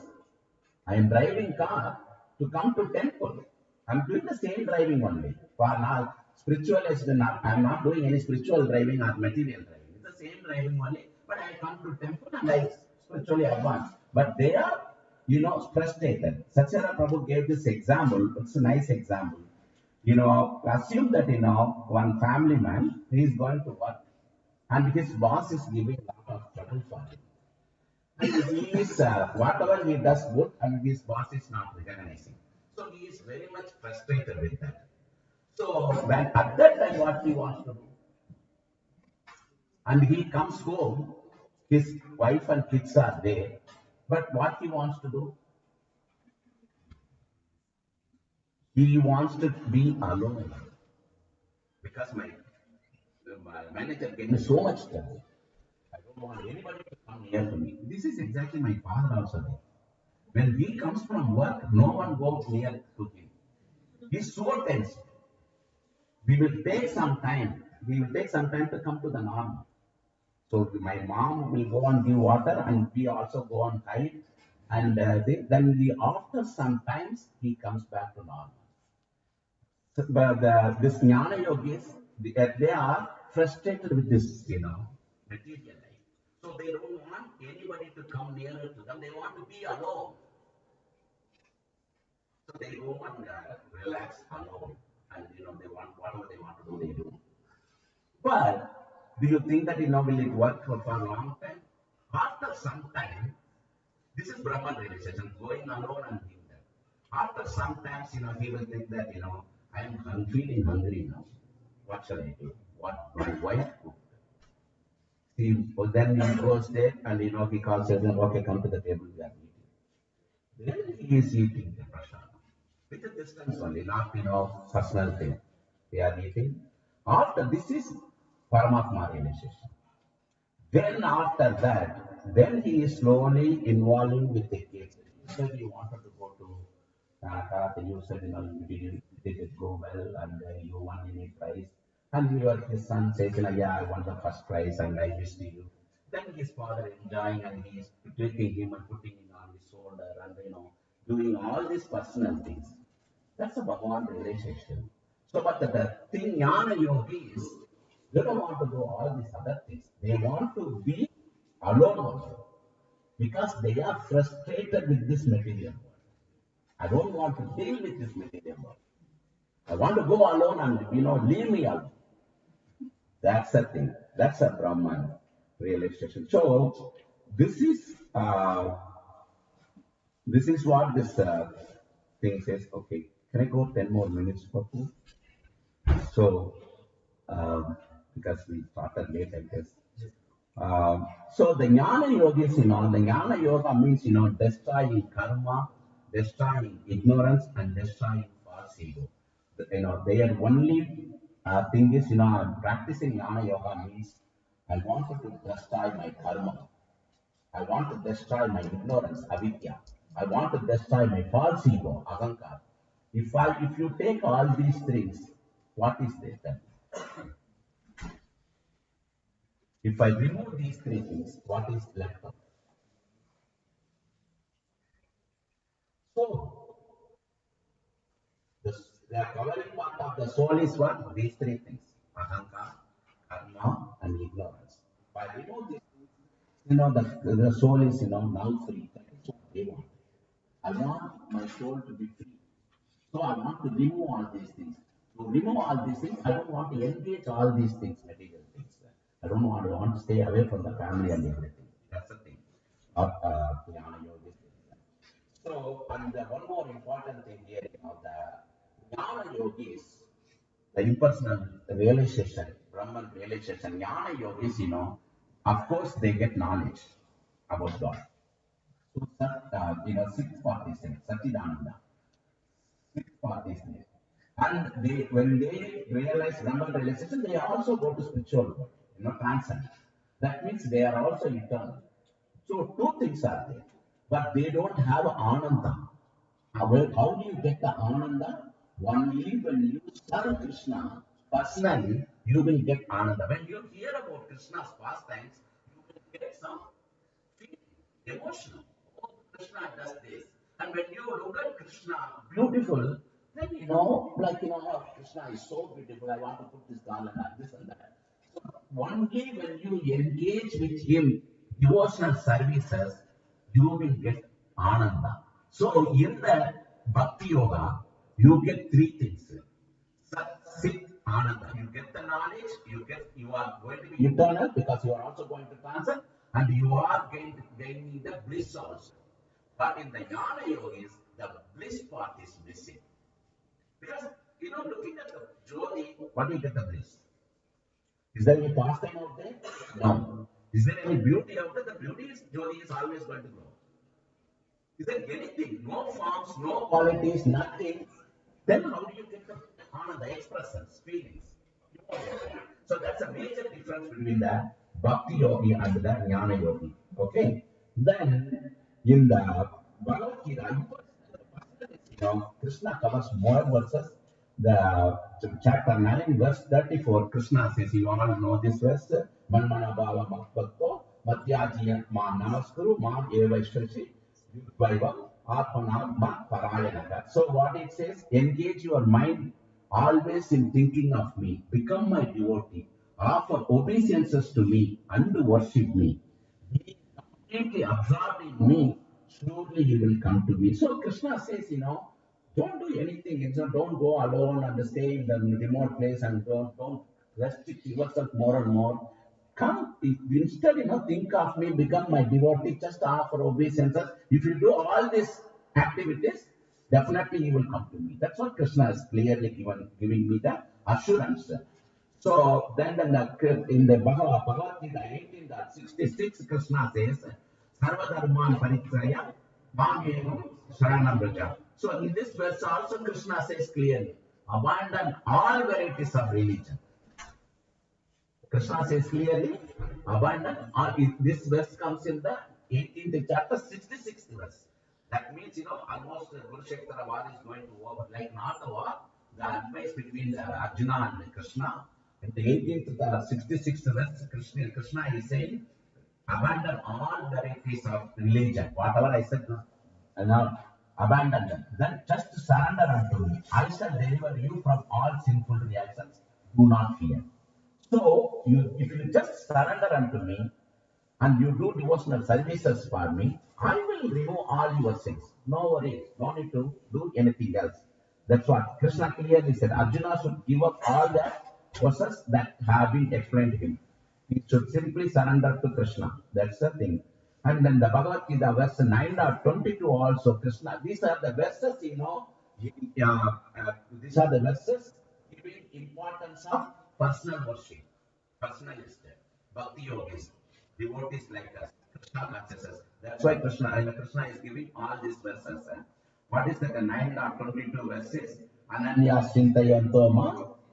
I am driving car to come to temple. I'm doing the same driving only. For now, spiritual is not, I'm not doing any spiritual driving or material driving. It's the same driving only, but I come to temple and I spiritually advance. But they are, frustrated. Satyara Prabhu gave this example. It's a nice example. Assume that, one family man, he is going to work and his boss is giving a lot of trouble for him. He is, whatever he does good and his boss is not recognizing. So he is very much frustrated with that. So when at that time what he wants to do, and he comes home, his wife and kids are there, but what he wants to do, he wants to be alone because my manager gave me so much trouble. I don't want anybody to come near to me. This is exactly my father also there. When he comes from work, no one goes near to him. He's so tense. We will take some time. We will take some time to come to the normal. So my mom will go and give water, and we also go and hide. And then after some times he comes back to normal. So, but this jnana yogis, they are frustrated with this, material life. So they don't want anybody to come nearer to them. They want to be alone. So they go and relax alone, and they want whatever they want to do, they do. But do you think that will it work for a long time? After some time, this is Brahman realization, going alone and doing that. After some time, he will think that I'm feeling hungry now. What shall I do? What my wife cooked. Then he goes there and he calls children, okay, come to the table, we are eating. Then he is eating the prasad. With a distance only, not personal thing. They are eating. After this is Paramatma realization. Then after that, then he is slowly involving with the kids. You said you wanted to go to Karate, you said did it go well and you won any prize. And his son says, yeah, I won the first prize and I wish to you. Then his father enjoying and he is taking him and putting him on his shoulder and doing all these personal things. That's a Bhagavan relationship. So, but the thing Jnana Yogis, they don't want to do all these other things. They want to be alone also because they are frustrated with this material world. I don't want to deal with this material world. I want to go alone and leave me alone. That's the thing. That's a Brahman realization. So uh, this is what this thing says. Okay, can I go 10 more minutes for food? So, because we started late, I guess. So the Jnana Yoga is, the Jnana Yoga means, destroying karma, destroying ignorance and destroying false ego. Their only thing is, practicing Jnana Yoga means I wanted to destroy my karma. I want to destroy my ignorance, avidya. I want to destroy my false ego, ahankar. If you take all these things, what is this then? If I remove these three things, what is left out? So, the, the covering part of the soul is what? These three things: ahankar, karma, and ignorance. If I remove these things, the soul is now free. That is what they want. I want my soul to be free. So I want to remove all these things. To remove all these things, I don't want to engage all these things, material things. I want to stay away from the family and everything. That's the thing. Jnana Yoga. So, and one more important thing here, the Jnana Yogis, the impersonal realization, Brahman realization, Jnana Yogis, of course they get knowledge about God. So, sixth part is Satchidananda. Sixth part is there. And when they realize Brahman realization, they also go to spiritual world, transcend. That means they are also eternal. So two things are there, but they don't have ananda. How do you get the ananda? Only when you serve Krishna personally, you will get ananda. When you hear about Krishna's pastimes, you will get some feeling, emotional. Oh, Krishna does this. And when you look at Krishna beautiful, then oh, Krishna is so beautiful. I want to put this garland and this and that. So only when you engage with him, devotional services, you will get ananda. So in the bhakti yoga, you get three things. Sat, Sit, Ananda. You get the knowledge, you are going to be eternal because you are also going to transcend, and you are gaining the bliss also. But in the Jnana Yogis, the bliss part is missing. Because looking at the Jyoti, what do you get the bliss? Is there any pastime out there? No. Is there any beauty out there? The beauty is Jyoti is always going to grow. Is there anything? No forms, no qualities, nothing. Then how do you get the ananda, expressions, feelings? So that's a major difference between the bhakti yogi and the jnana yogi. Okay. Then in the Bhagavad Gita, Krishna covers more verses. The chapter 9, verse 34, Krishna says, you all know this verse, Manmana Bhava Bhakto, Madhyajiyan Ma Namaskuru, Ma Evaishtashi, Vaivam, Arpanam Ma Parayanaka. So what it says, engage your mind always in thinking of me, become my devotee, offer obeisances to me, and worship me. Be completely absorbed in me, surely you will come to me. So Krishna says, don't do anything. Don't go alone and stay in the remote place and don't restrict yourself more and more. Come, instead, think of me, become my devotee, just offer obeisances. If you do all these activities, definitely you will come to me. That's what Krishna is clearly giving me the assurance. So then in the Bhagavad Gita 18.66, Krishna says, Sarvadharman Paritraya Mamemu Sharanam Braja. So in this verse also Krishna says clearly, abandon all varieties of religion. Krishna says clearly, abandon all. This verse comes in the 18th chapter, 66th verse. That means, almost Kurukshetra war is going to over. Like not the war, the advice between Arjuna and Krishna. In the 18th, 66th verse, Krishna is saying, abandon all varieties of religion. Whatever I said, now abandon them. Then just surrender unto me. I shall deliver you from all sinful reactions. Do not fear. So, if you just surrender unto me and you do devotional services for me, I will remove all your sins. No worries, no need to do anything else. That's what Krishna clearly said. Arjuna should give up all the verses that have been explained to him. He should simply surrender to Krishna. That's the thing. And then the Bhagavad Gita, verse 9.22 also, Krishna, these are the verses, these are the verses giving importance of personal worship, personalist, bhakti yogis, devotees like us, Krishna consciousness. That's why Krishna is giving all these verses. What is that? 9.22 verses. Ananyas chintayanto ma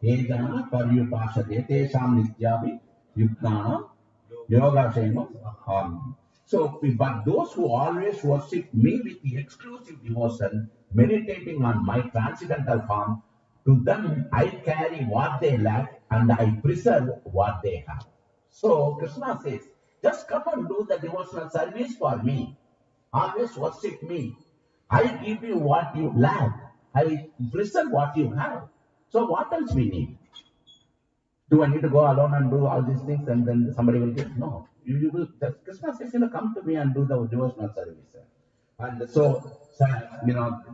ejana paryupashate tesham nityabhi yuknana yoga shema. So, but those who always worship me with the exclusive devotion, meditating on my transcendental form, to them I carry what they lack and I preserve what they have. So Krishna says, just come and do the devotional service for me. Always worship me. I give you what you lack. I preserve what you have. So what else we need? Do I need to go alone and do all these things and then somebody will give? No. You will just Krishna says, come to me and do the devotional service. And so,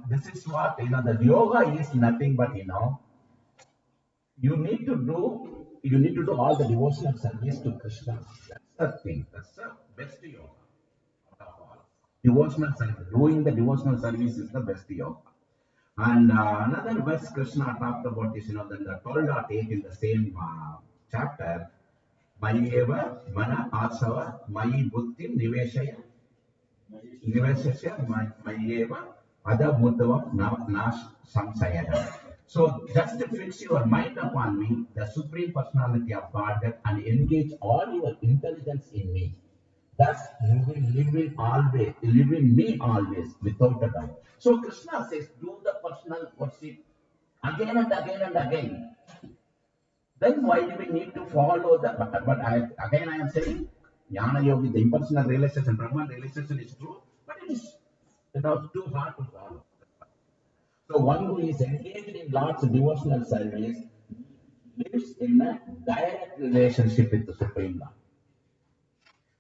this is what the yoga is nothing but you need to do all the devotional service to Krishna. That's the thing. That's the best yoga of all. Devotional service. Doing the devotional service is the best yoga. And another verse Krishna talked about is then the 12.8 in the same chapter. Mayeva mana asava mayi buddhim niveshaya niveshasya mayeva ada buddhavam nash samsayana. So just to fix your mind upon me, the Supreme Personality of Godhead, and engage all your intelligence in me. Thus you will live in me always, without a doubt. So Krishna says, do the personal worship again and again and again. Then why do we need to follow the? But I am saying, Jnana Yoga, the impersonal realization, Brahman realization is true, but it is too hard to follow. So one who is engaged in Lord's devotional service lives in a direct relationship with the Supreme Lord.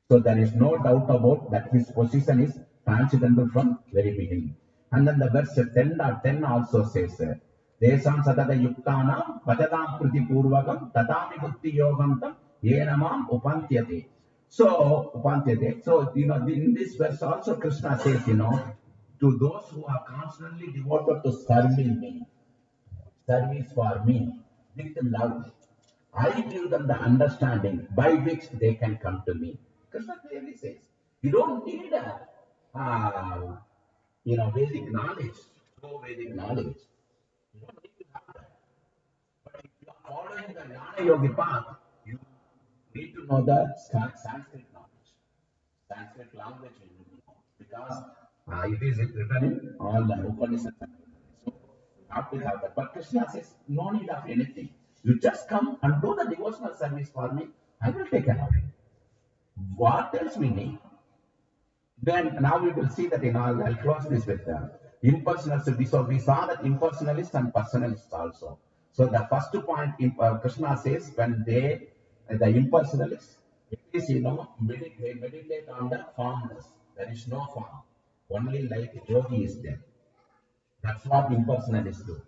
So there is no doubt about that his position is transcendental from very beginning. And then the verse 10.10 also says, Desam satata yuktana bhajatam kriti purvakam tatami bhakti yogam tam yenamam upantyate. So, upantyate. So, in this verse also Krishna says, to those who are constantly devoted to serving me, service for me, with love, I give them the understanding by which they can come to me. Krishna clearly says, you don't need Vedic knowledge, Vedic knowledge. You don't need to have that. But if you are following the Jnana Yogi path, you need to know the Sanskrit knowledge. Sanskrit language you need to know. Because it is written in all the Upanishads. So you have to have that. But Krishna says, no need of anything. You just come and do the devotional service for me. I will take care of you. What else we need? Then now we will see that I'll close this with impersonalists. So we saw that impersonalists and personalists also. So the first point Krishna says when the impersonalists, it is they meditate on the formless. There is no form. Only like yogi is there. That's what impersonalists do.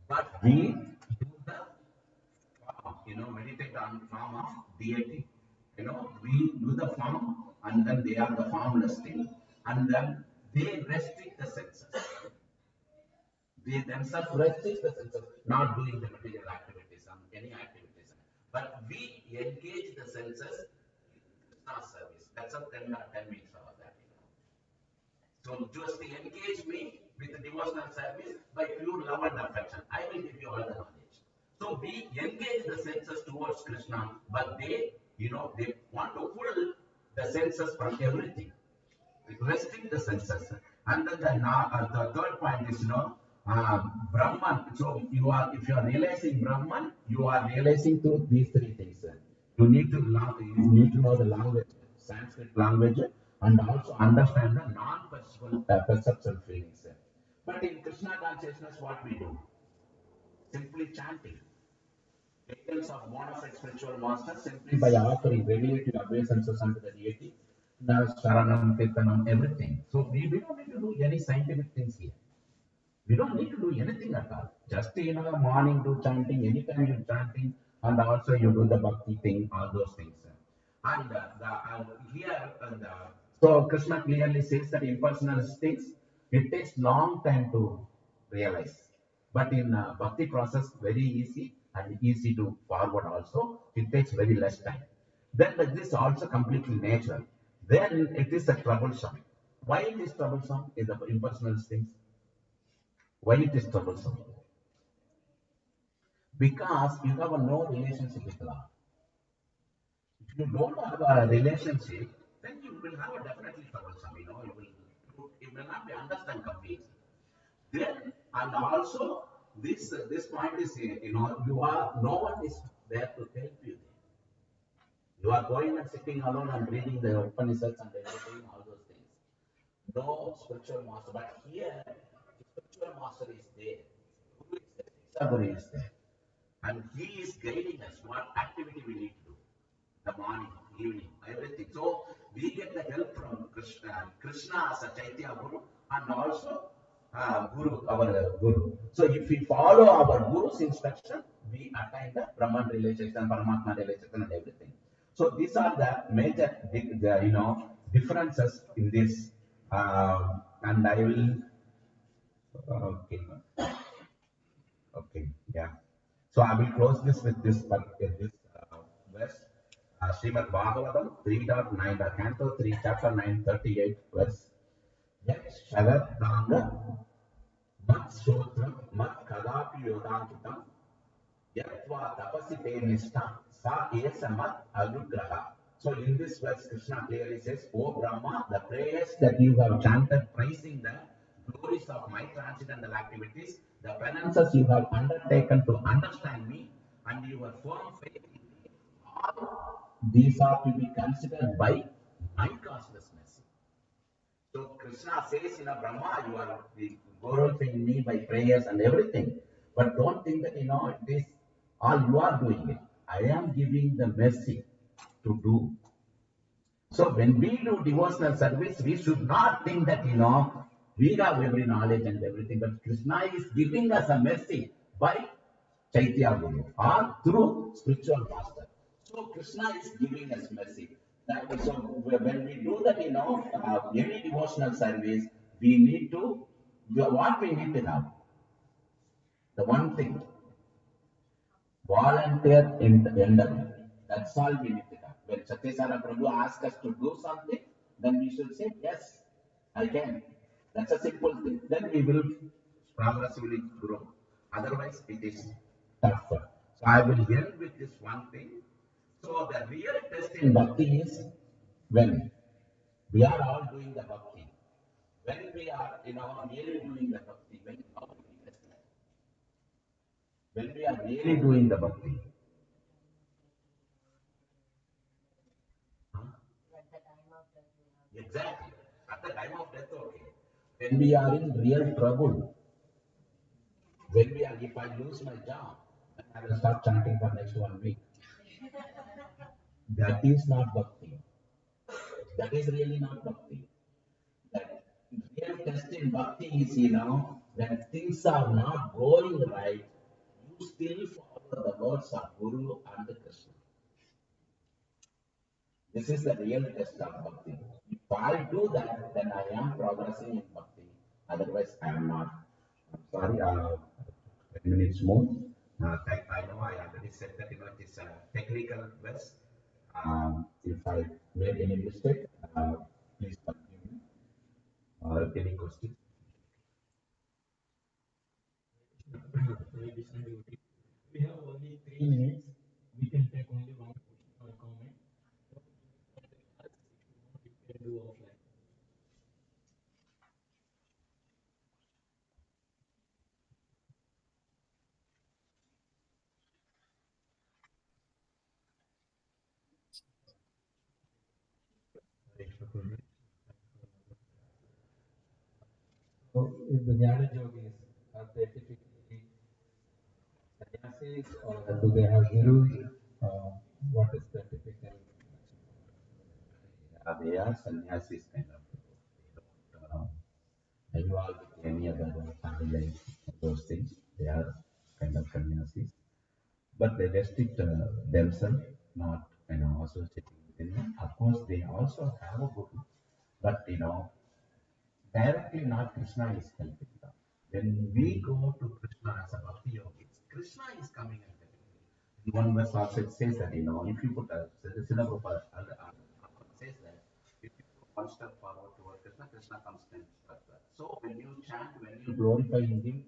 But we do the meditate on the form of deity. We do the form and then they are the formless thing. And then they restrict the senses. They themselves restrict the senses, not doing the material activities and any activities. But we engage the senses in Krishna's service. That's what 10 means for that. So just engage me with the devotional service by pure love and affection. I will give you all the knowledge. So we engage the senses towards Krishna, but they want to pull the senses from everything. Restrict the senses. And then the third point is, Brahman. So if you are realizing Brahman, you are realizing through these three things. You need to know the language, Sanskrit language, and also understand the non-perceptual feelings. But in Krishna consciousness, what we do? Simply chanting. Agents of monophysite spiritual masters simply by offering regulated obeisances unto the deity, Sharanam, Kirtanam, everything. So we don't need to do any scientific things here. We don't need to do anything at all. Just morning do chanting, anytime you chanting, and also you do the bhakti thing, all those things. And so Krishna clearly says that impersonal things, it takes long time to realize. But in bhakti process, very easy and easy to forward also. It takes very less time. Then this is also completely natural. Then it is a troublesome. Why it is troublesome is the impersonal things? Why it is troublesome? Because you have no relationship with Lord. If you don't have a relationship, then you will have a definitely troublesome. You will not be understand completely. Then and also this point is you are no one is there to help you. You are going and sitting alone and reading the Upanishads and everything, all those things. No spiritual master, but here the spiritual master is there. Who is there? Guru is there, and he is guiding us what activity we need to do. The morning, evening, everything. So we get the help from Krishna as a Chaitya Guru, and also Guru, our Guru. So if we follow our Guru's instruction, we attain the Brahman realization, Paramatma realization, and everything. So these are the major, differences in this. And I will, okay, okay, yeah. So I will close this with this verse. Srimad Bhagavatam 3.9, Canto 3, Chapter 9, 38 verse. Yat Shagadanga Mat Sotram Mat Kadapi Yodankitam Yatva Tapasi Te Nishta Sa Esamat Anugraha. So in this verse, Krishna clearly says, O Brahma, the prayers that you have chanted praising the glories of my transcendental activities, the penances you have undertaken to understand me, and your firm faith in me, all these are to be considered by my causeless mercy. So Krishna says, Brahma, you are glorifying me by prayers and everything. But don't think that, it is all you are doing it. I am giving the mercy to do. So when we do devotional service, we should not think that, we have every knowledge and everything. But Krishna is giving us a mercy by Chaitya Guru or through spiritual master. So Krishna is giving us mercy. So when we do that, any devotional service, we need to, what we need to have? The one thing, volunteer endeavor. That's all we need to have. When Satyasara Prabhu asks us to do something, then we should say, yes, I can. That's a simple thing. Then we will progressively grow. Otherwise, it is tougher. So I will end with this one thing. So the real test in bhakti is when we are all doing the bhakti. When we are, really doing the bhakti, when we are really doing the bhakti. Exactly. At the time of death, okay. When we are in real trouble, if I lose my job, then I will start chanting for next 1 week. That is not bhakti. That is really not bhakti. That real test in bhakti is, when things are not going right, you still follow the words of Guru and the Krishna. This is the real test of bhakti. If I do that, then I am progressing in bhakti. Otherwise, I am not. I'm sorry, 10 minutes more. I know I already said that it is a technical verse. If I made any mistake, please forgive me. Any questions? We have only 3 minutes. We can take only one question or comment. We can do offline. So, if the Jnana Yogis are they typically sannyasis or do they have gurus? What is the typical? They are sannyasis kind of. They don't involved with any other family life, those things. They are kind of sannyasis. But they restrict themselves, not associating with anyone. Of course, they also have a guru, but directly not Krishna is helping them. When we go to Krishna as a bhakti yogi, Krishna is coming and helping. In one verse also it says that if you put a Srila Prabhupada says that if you go one step forward toward Krishna, Krishna comes 10 steps back. So when you chant, when you glorify Him,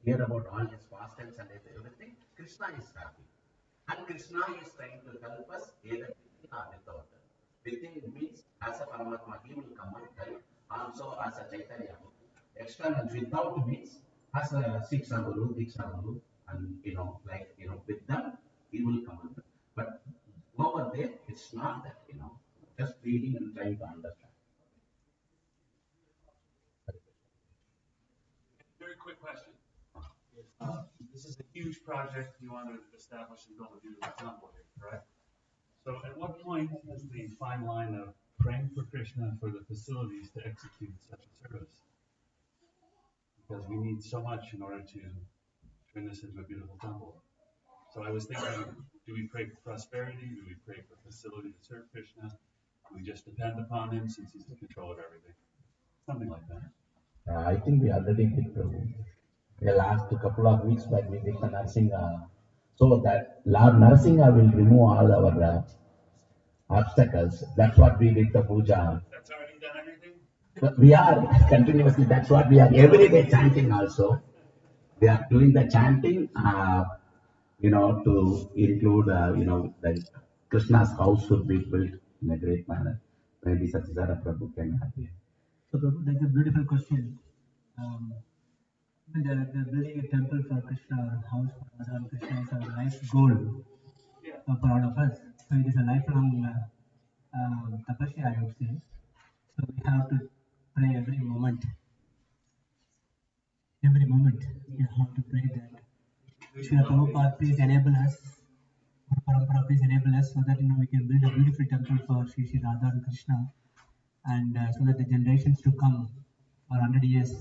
hear about all his pastimes and everything, Krishna is happy. And Krishna is trying to help us either within or without. Within means as a Paramatma, he will come and help. Also as a Chaitanya. External without means as a Siksha Guru, Diksha Guru, and with them, he will come and help. But over there, it's not that, just reading and trying to understand. Very quick question. This is a huge project. You want to establish and build a beautiful temple here, correct? So at what point is the fine line of praying for Krishna for the facilities to execute such a service? Because we need so much in order to turn this into a beautiful temple. So I was thinking, do we pray for prosperity? Do we pray for facility to serve Krishna? Do we just depend upon him since he's in control of everything? Something like that. I think we already did the last couple of weeks back we did the nursing. So that Lord Narasimha will remove all our obstacles. That's what we did the puja. That's already done everything? But we are continuously, that's what we are every day chanting also. We are doing the chanting, to include, the Krishna's house should be built in a great manner. Maybe Satyasara Prabhu can help you. So, Prabhu, that's a beautiful question. The building a temple for Krishna or house for Radha Krishna is our life goal for all of us. So it is a lifelong tapasya, I would say. So we have to pray every moment. Every moment we have to pray that Srila Prabhupada, please enable us, Guru Parampara, please enable us so that we can build a beautiful temple for Sri Radha and Krishna, and so that the generations to come for 100 years,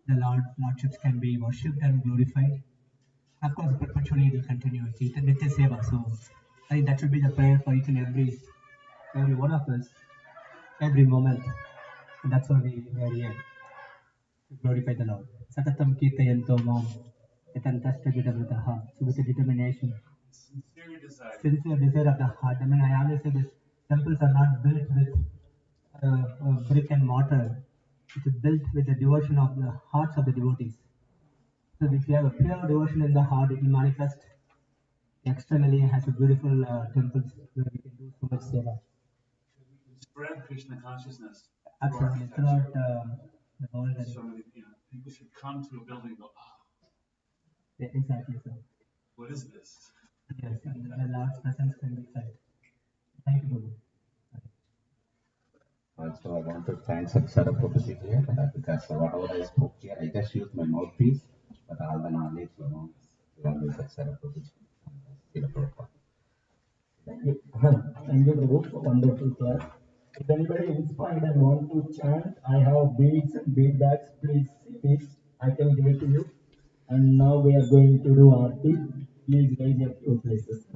the Lordships can be worshipped and glorified. Of course, perpetually it will continue. It's Nitya Seva. So I think that should be the prayer for each and every one of us, every moment. And that's why we are here to glorify the Lord. Satatam Kirtayanto Mam. Yatantashta Vidavataha. So with the determination, sincere desire of the heart. I mean, I always say this, temples are not built with brick and mortar. It's built with the devotion of the hearts of the devotees. So if you have a pure devotion in the heart, it will manifest externally has a beautiful temples where we can do so much seva. Spread Krishna consciousness. Absolutely, throughout the world. So people should come to a building and go, Yeah, exactly, sir. What is this? Yes, and the Lord's presence can be felt. Thank you, Guru. Also, I want to thank Satyasara Prabhu here because whatever I spoke here, I just used my mouthpiece, but all the knowledge, belongs to Satyasara Prabhu. Thank you. Thank you, Prabhu, for wonderful class. If anybody inspired and want to chant, I have beads and bead bags. Please see this. I can give it to you. And now we are going to do Arati. Please raise your few places.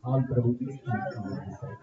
All Prabhu, please chant from this side.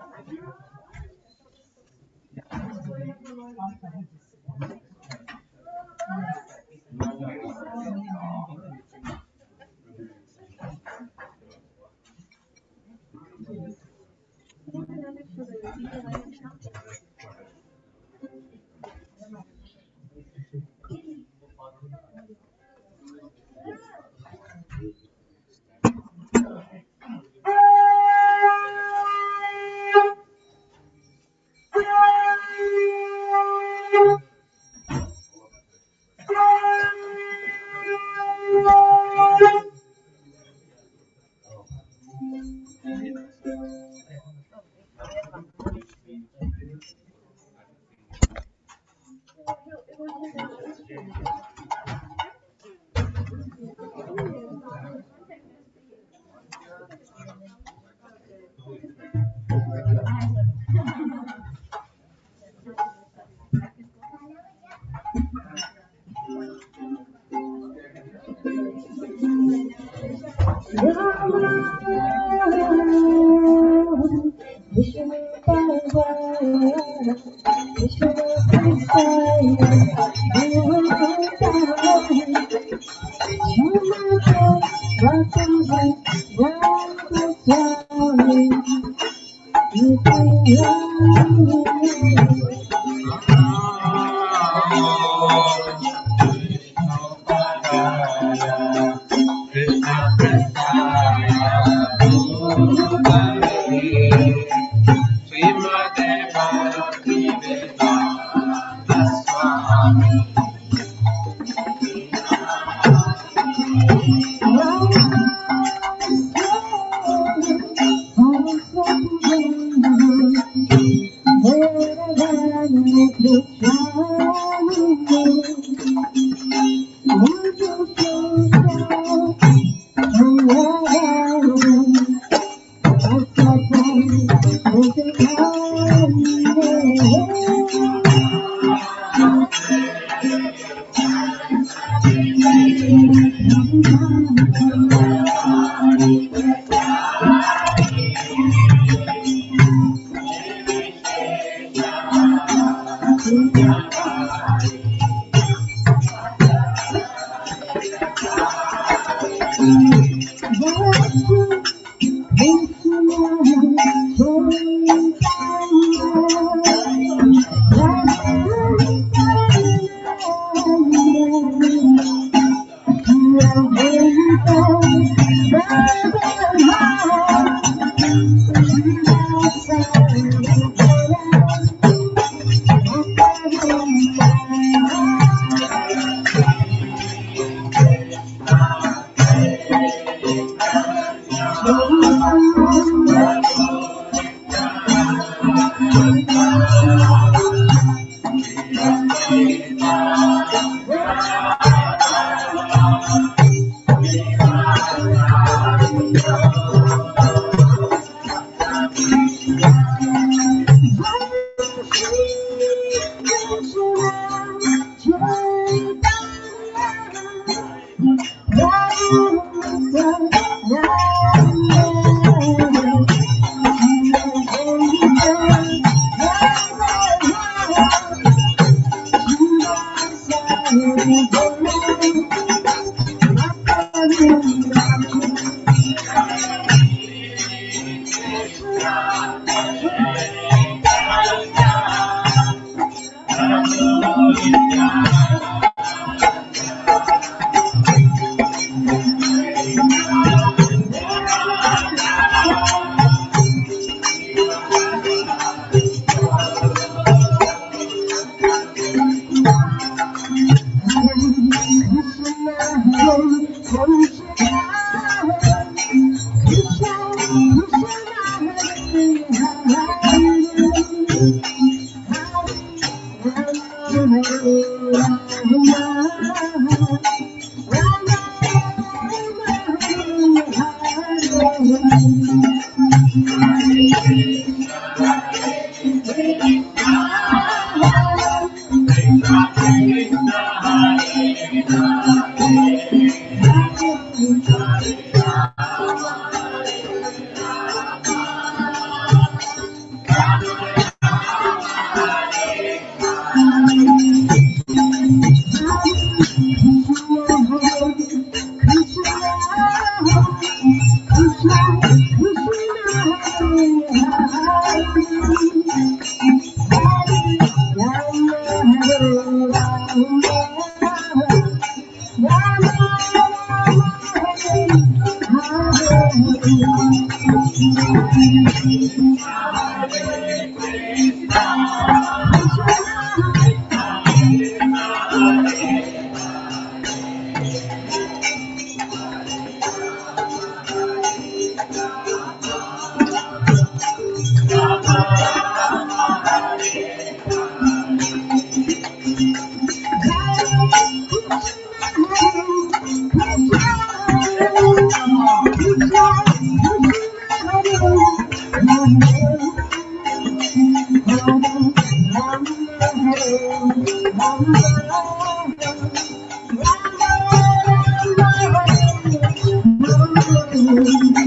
Hare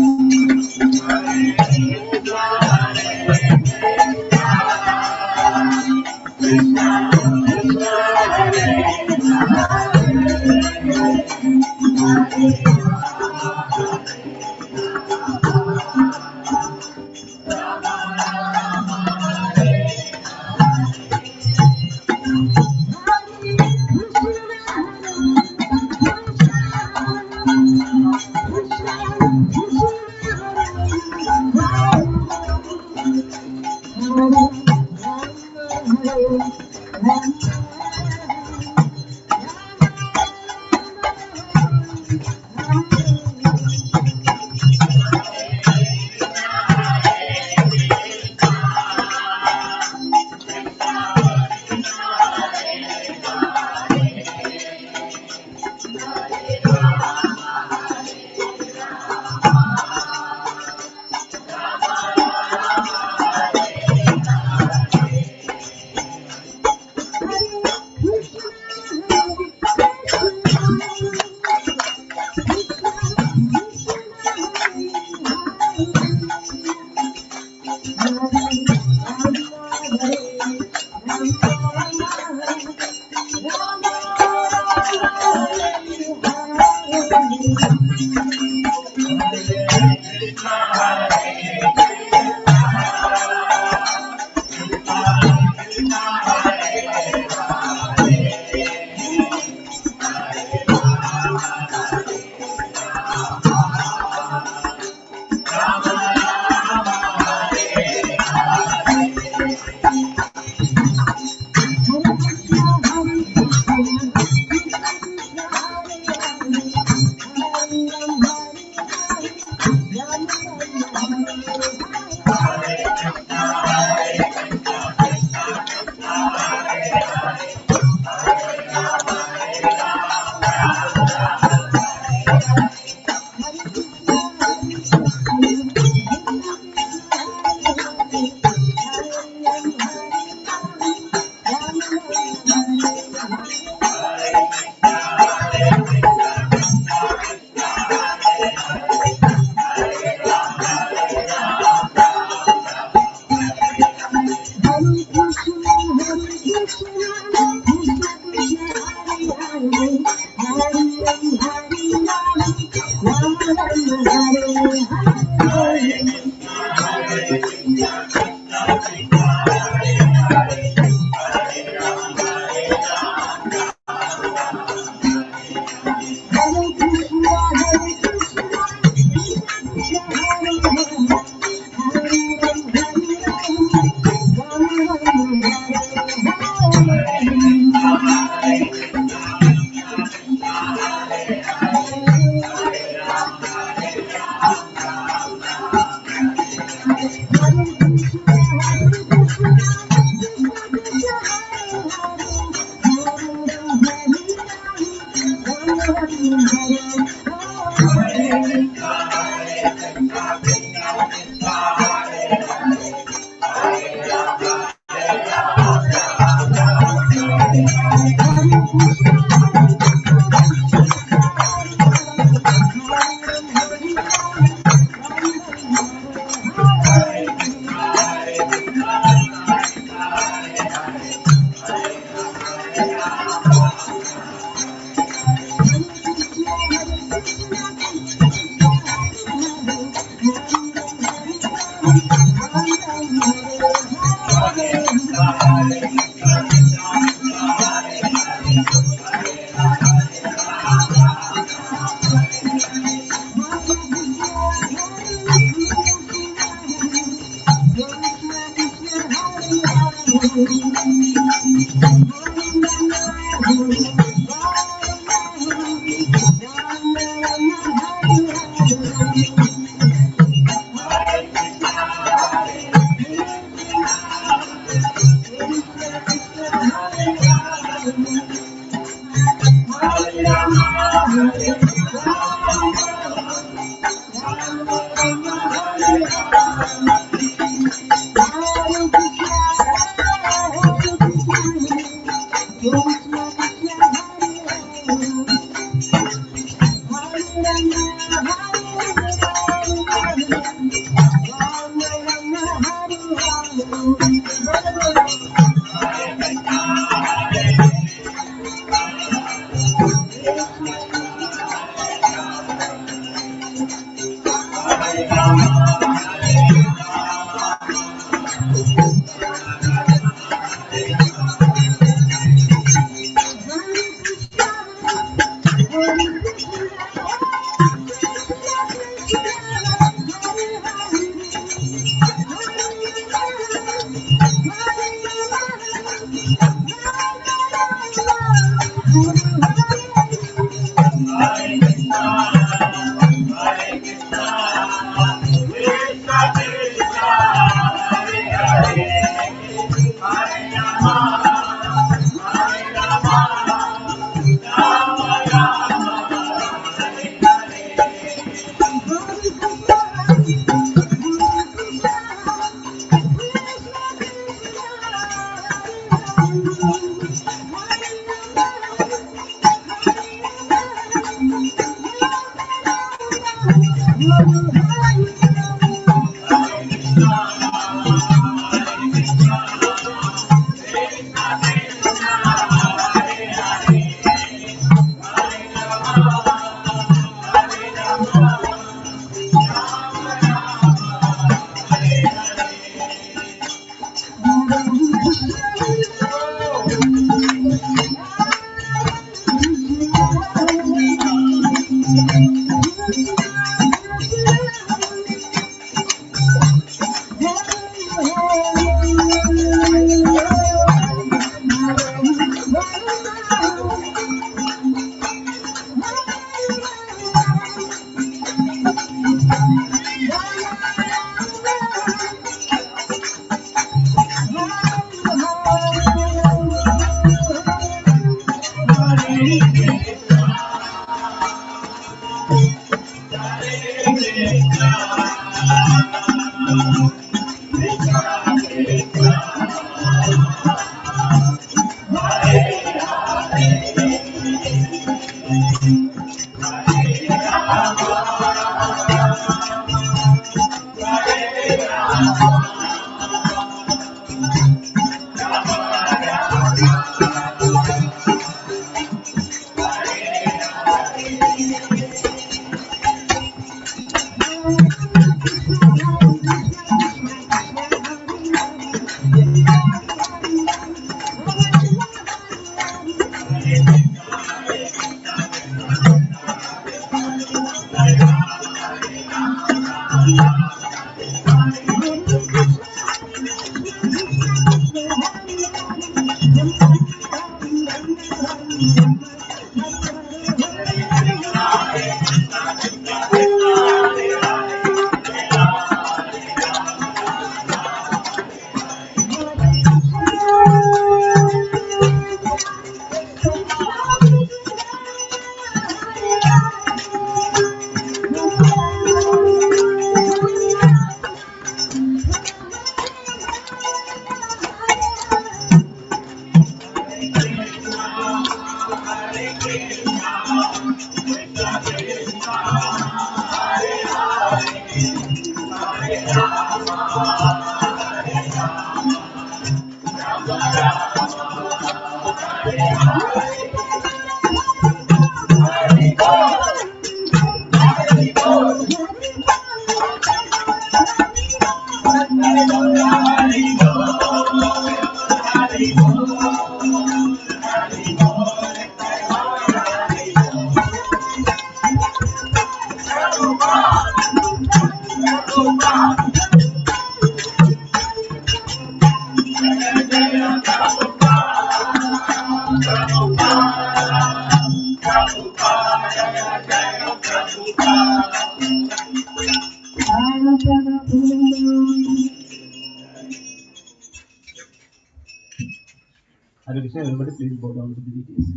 Hare Krishna, everybody please bow down to the deities.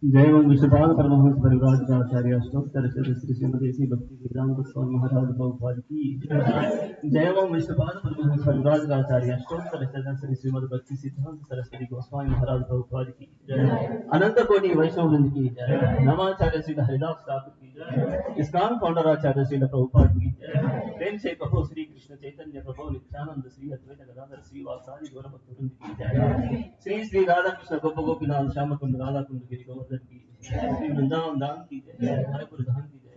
जय ओम विश्वपाद परमहंस परिव्राज आचार्य अष्टोत्तर सरस्वती श्री श्रीमती श्री भक्ति वेदांत स्वामी महाराज प्रभुपाद की जय ओम विश्वपाद परमहंस परिव्राज आचार्य अष्टोत्तर सरस्वती श्री श्रीमद भक्ति सिद्धांत सरस्वती गोस्वामी महाराज प्रभुपाद की जय अनंत कोटि वैष्णव वृंद की जय नवाचार्य श्री हरिदास ठाकुर की जय इस्कॉन फाउंडर आचार्य श्री प्रभुपाद की जय प्रेम से कहो श्री कृष्ण चैतन्य प्रभु नित्यानंद श्री अद्वैत गदाधर श्री वासादि गौर भक्त वृंद की जय श्री श्री राधा कृष्ण गोप गोपीनाथ श्याम कुंड राधा कुंड गिरि गोवर्धन की जय श्री वृंदावन धाम की जय रायपुर धाम की जय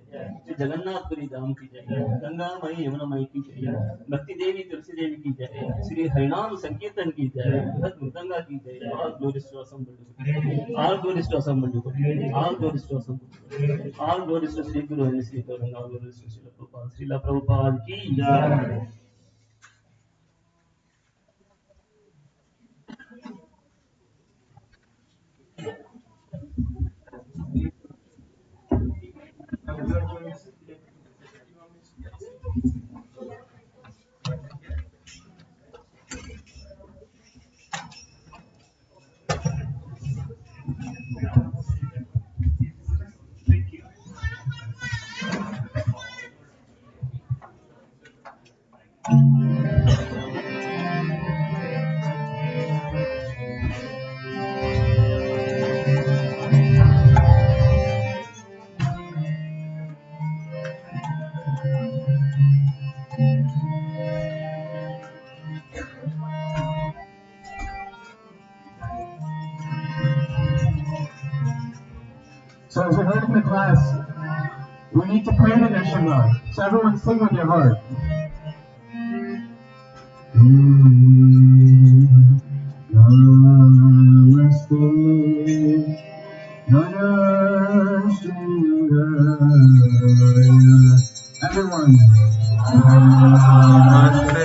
श्री जगन्नाथपुरी धाम की जय गंगा मई यमुना मई की जय भक्ति देवी तुलसी देवी की जय श्री हरिनाम संकीर्तन की जय भक्त मृदंगा की जय all glories to Assam all glories to Assam all glories to Assam all glories to Shri Guru Hari Shri Gauranga all glories to Srila Prabhupada की जय So as we heard in the class, we need to pray the Neshama. So everyone sing with your heart. Namaste, everyone. Namaste,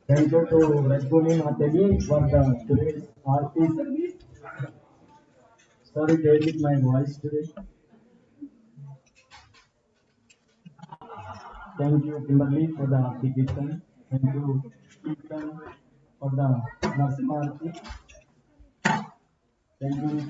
Thank you to Rajguni Mataji for the today's Arati service. Sorry to edit my voice today. Thank you, Kimberly, for the application. Thank you, Kirtan, for the Narasimha Arati. Thank you.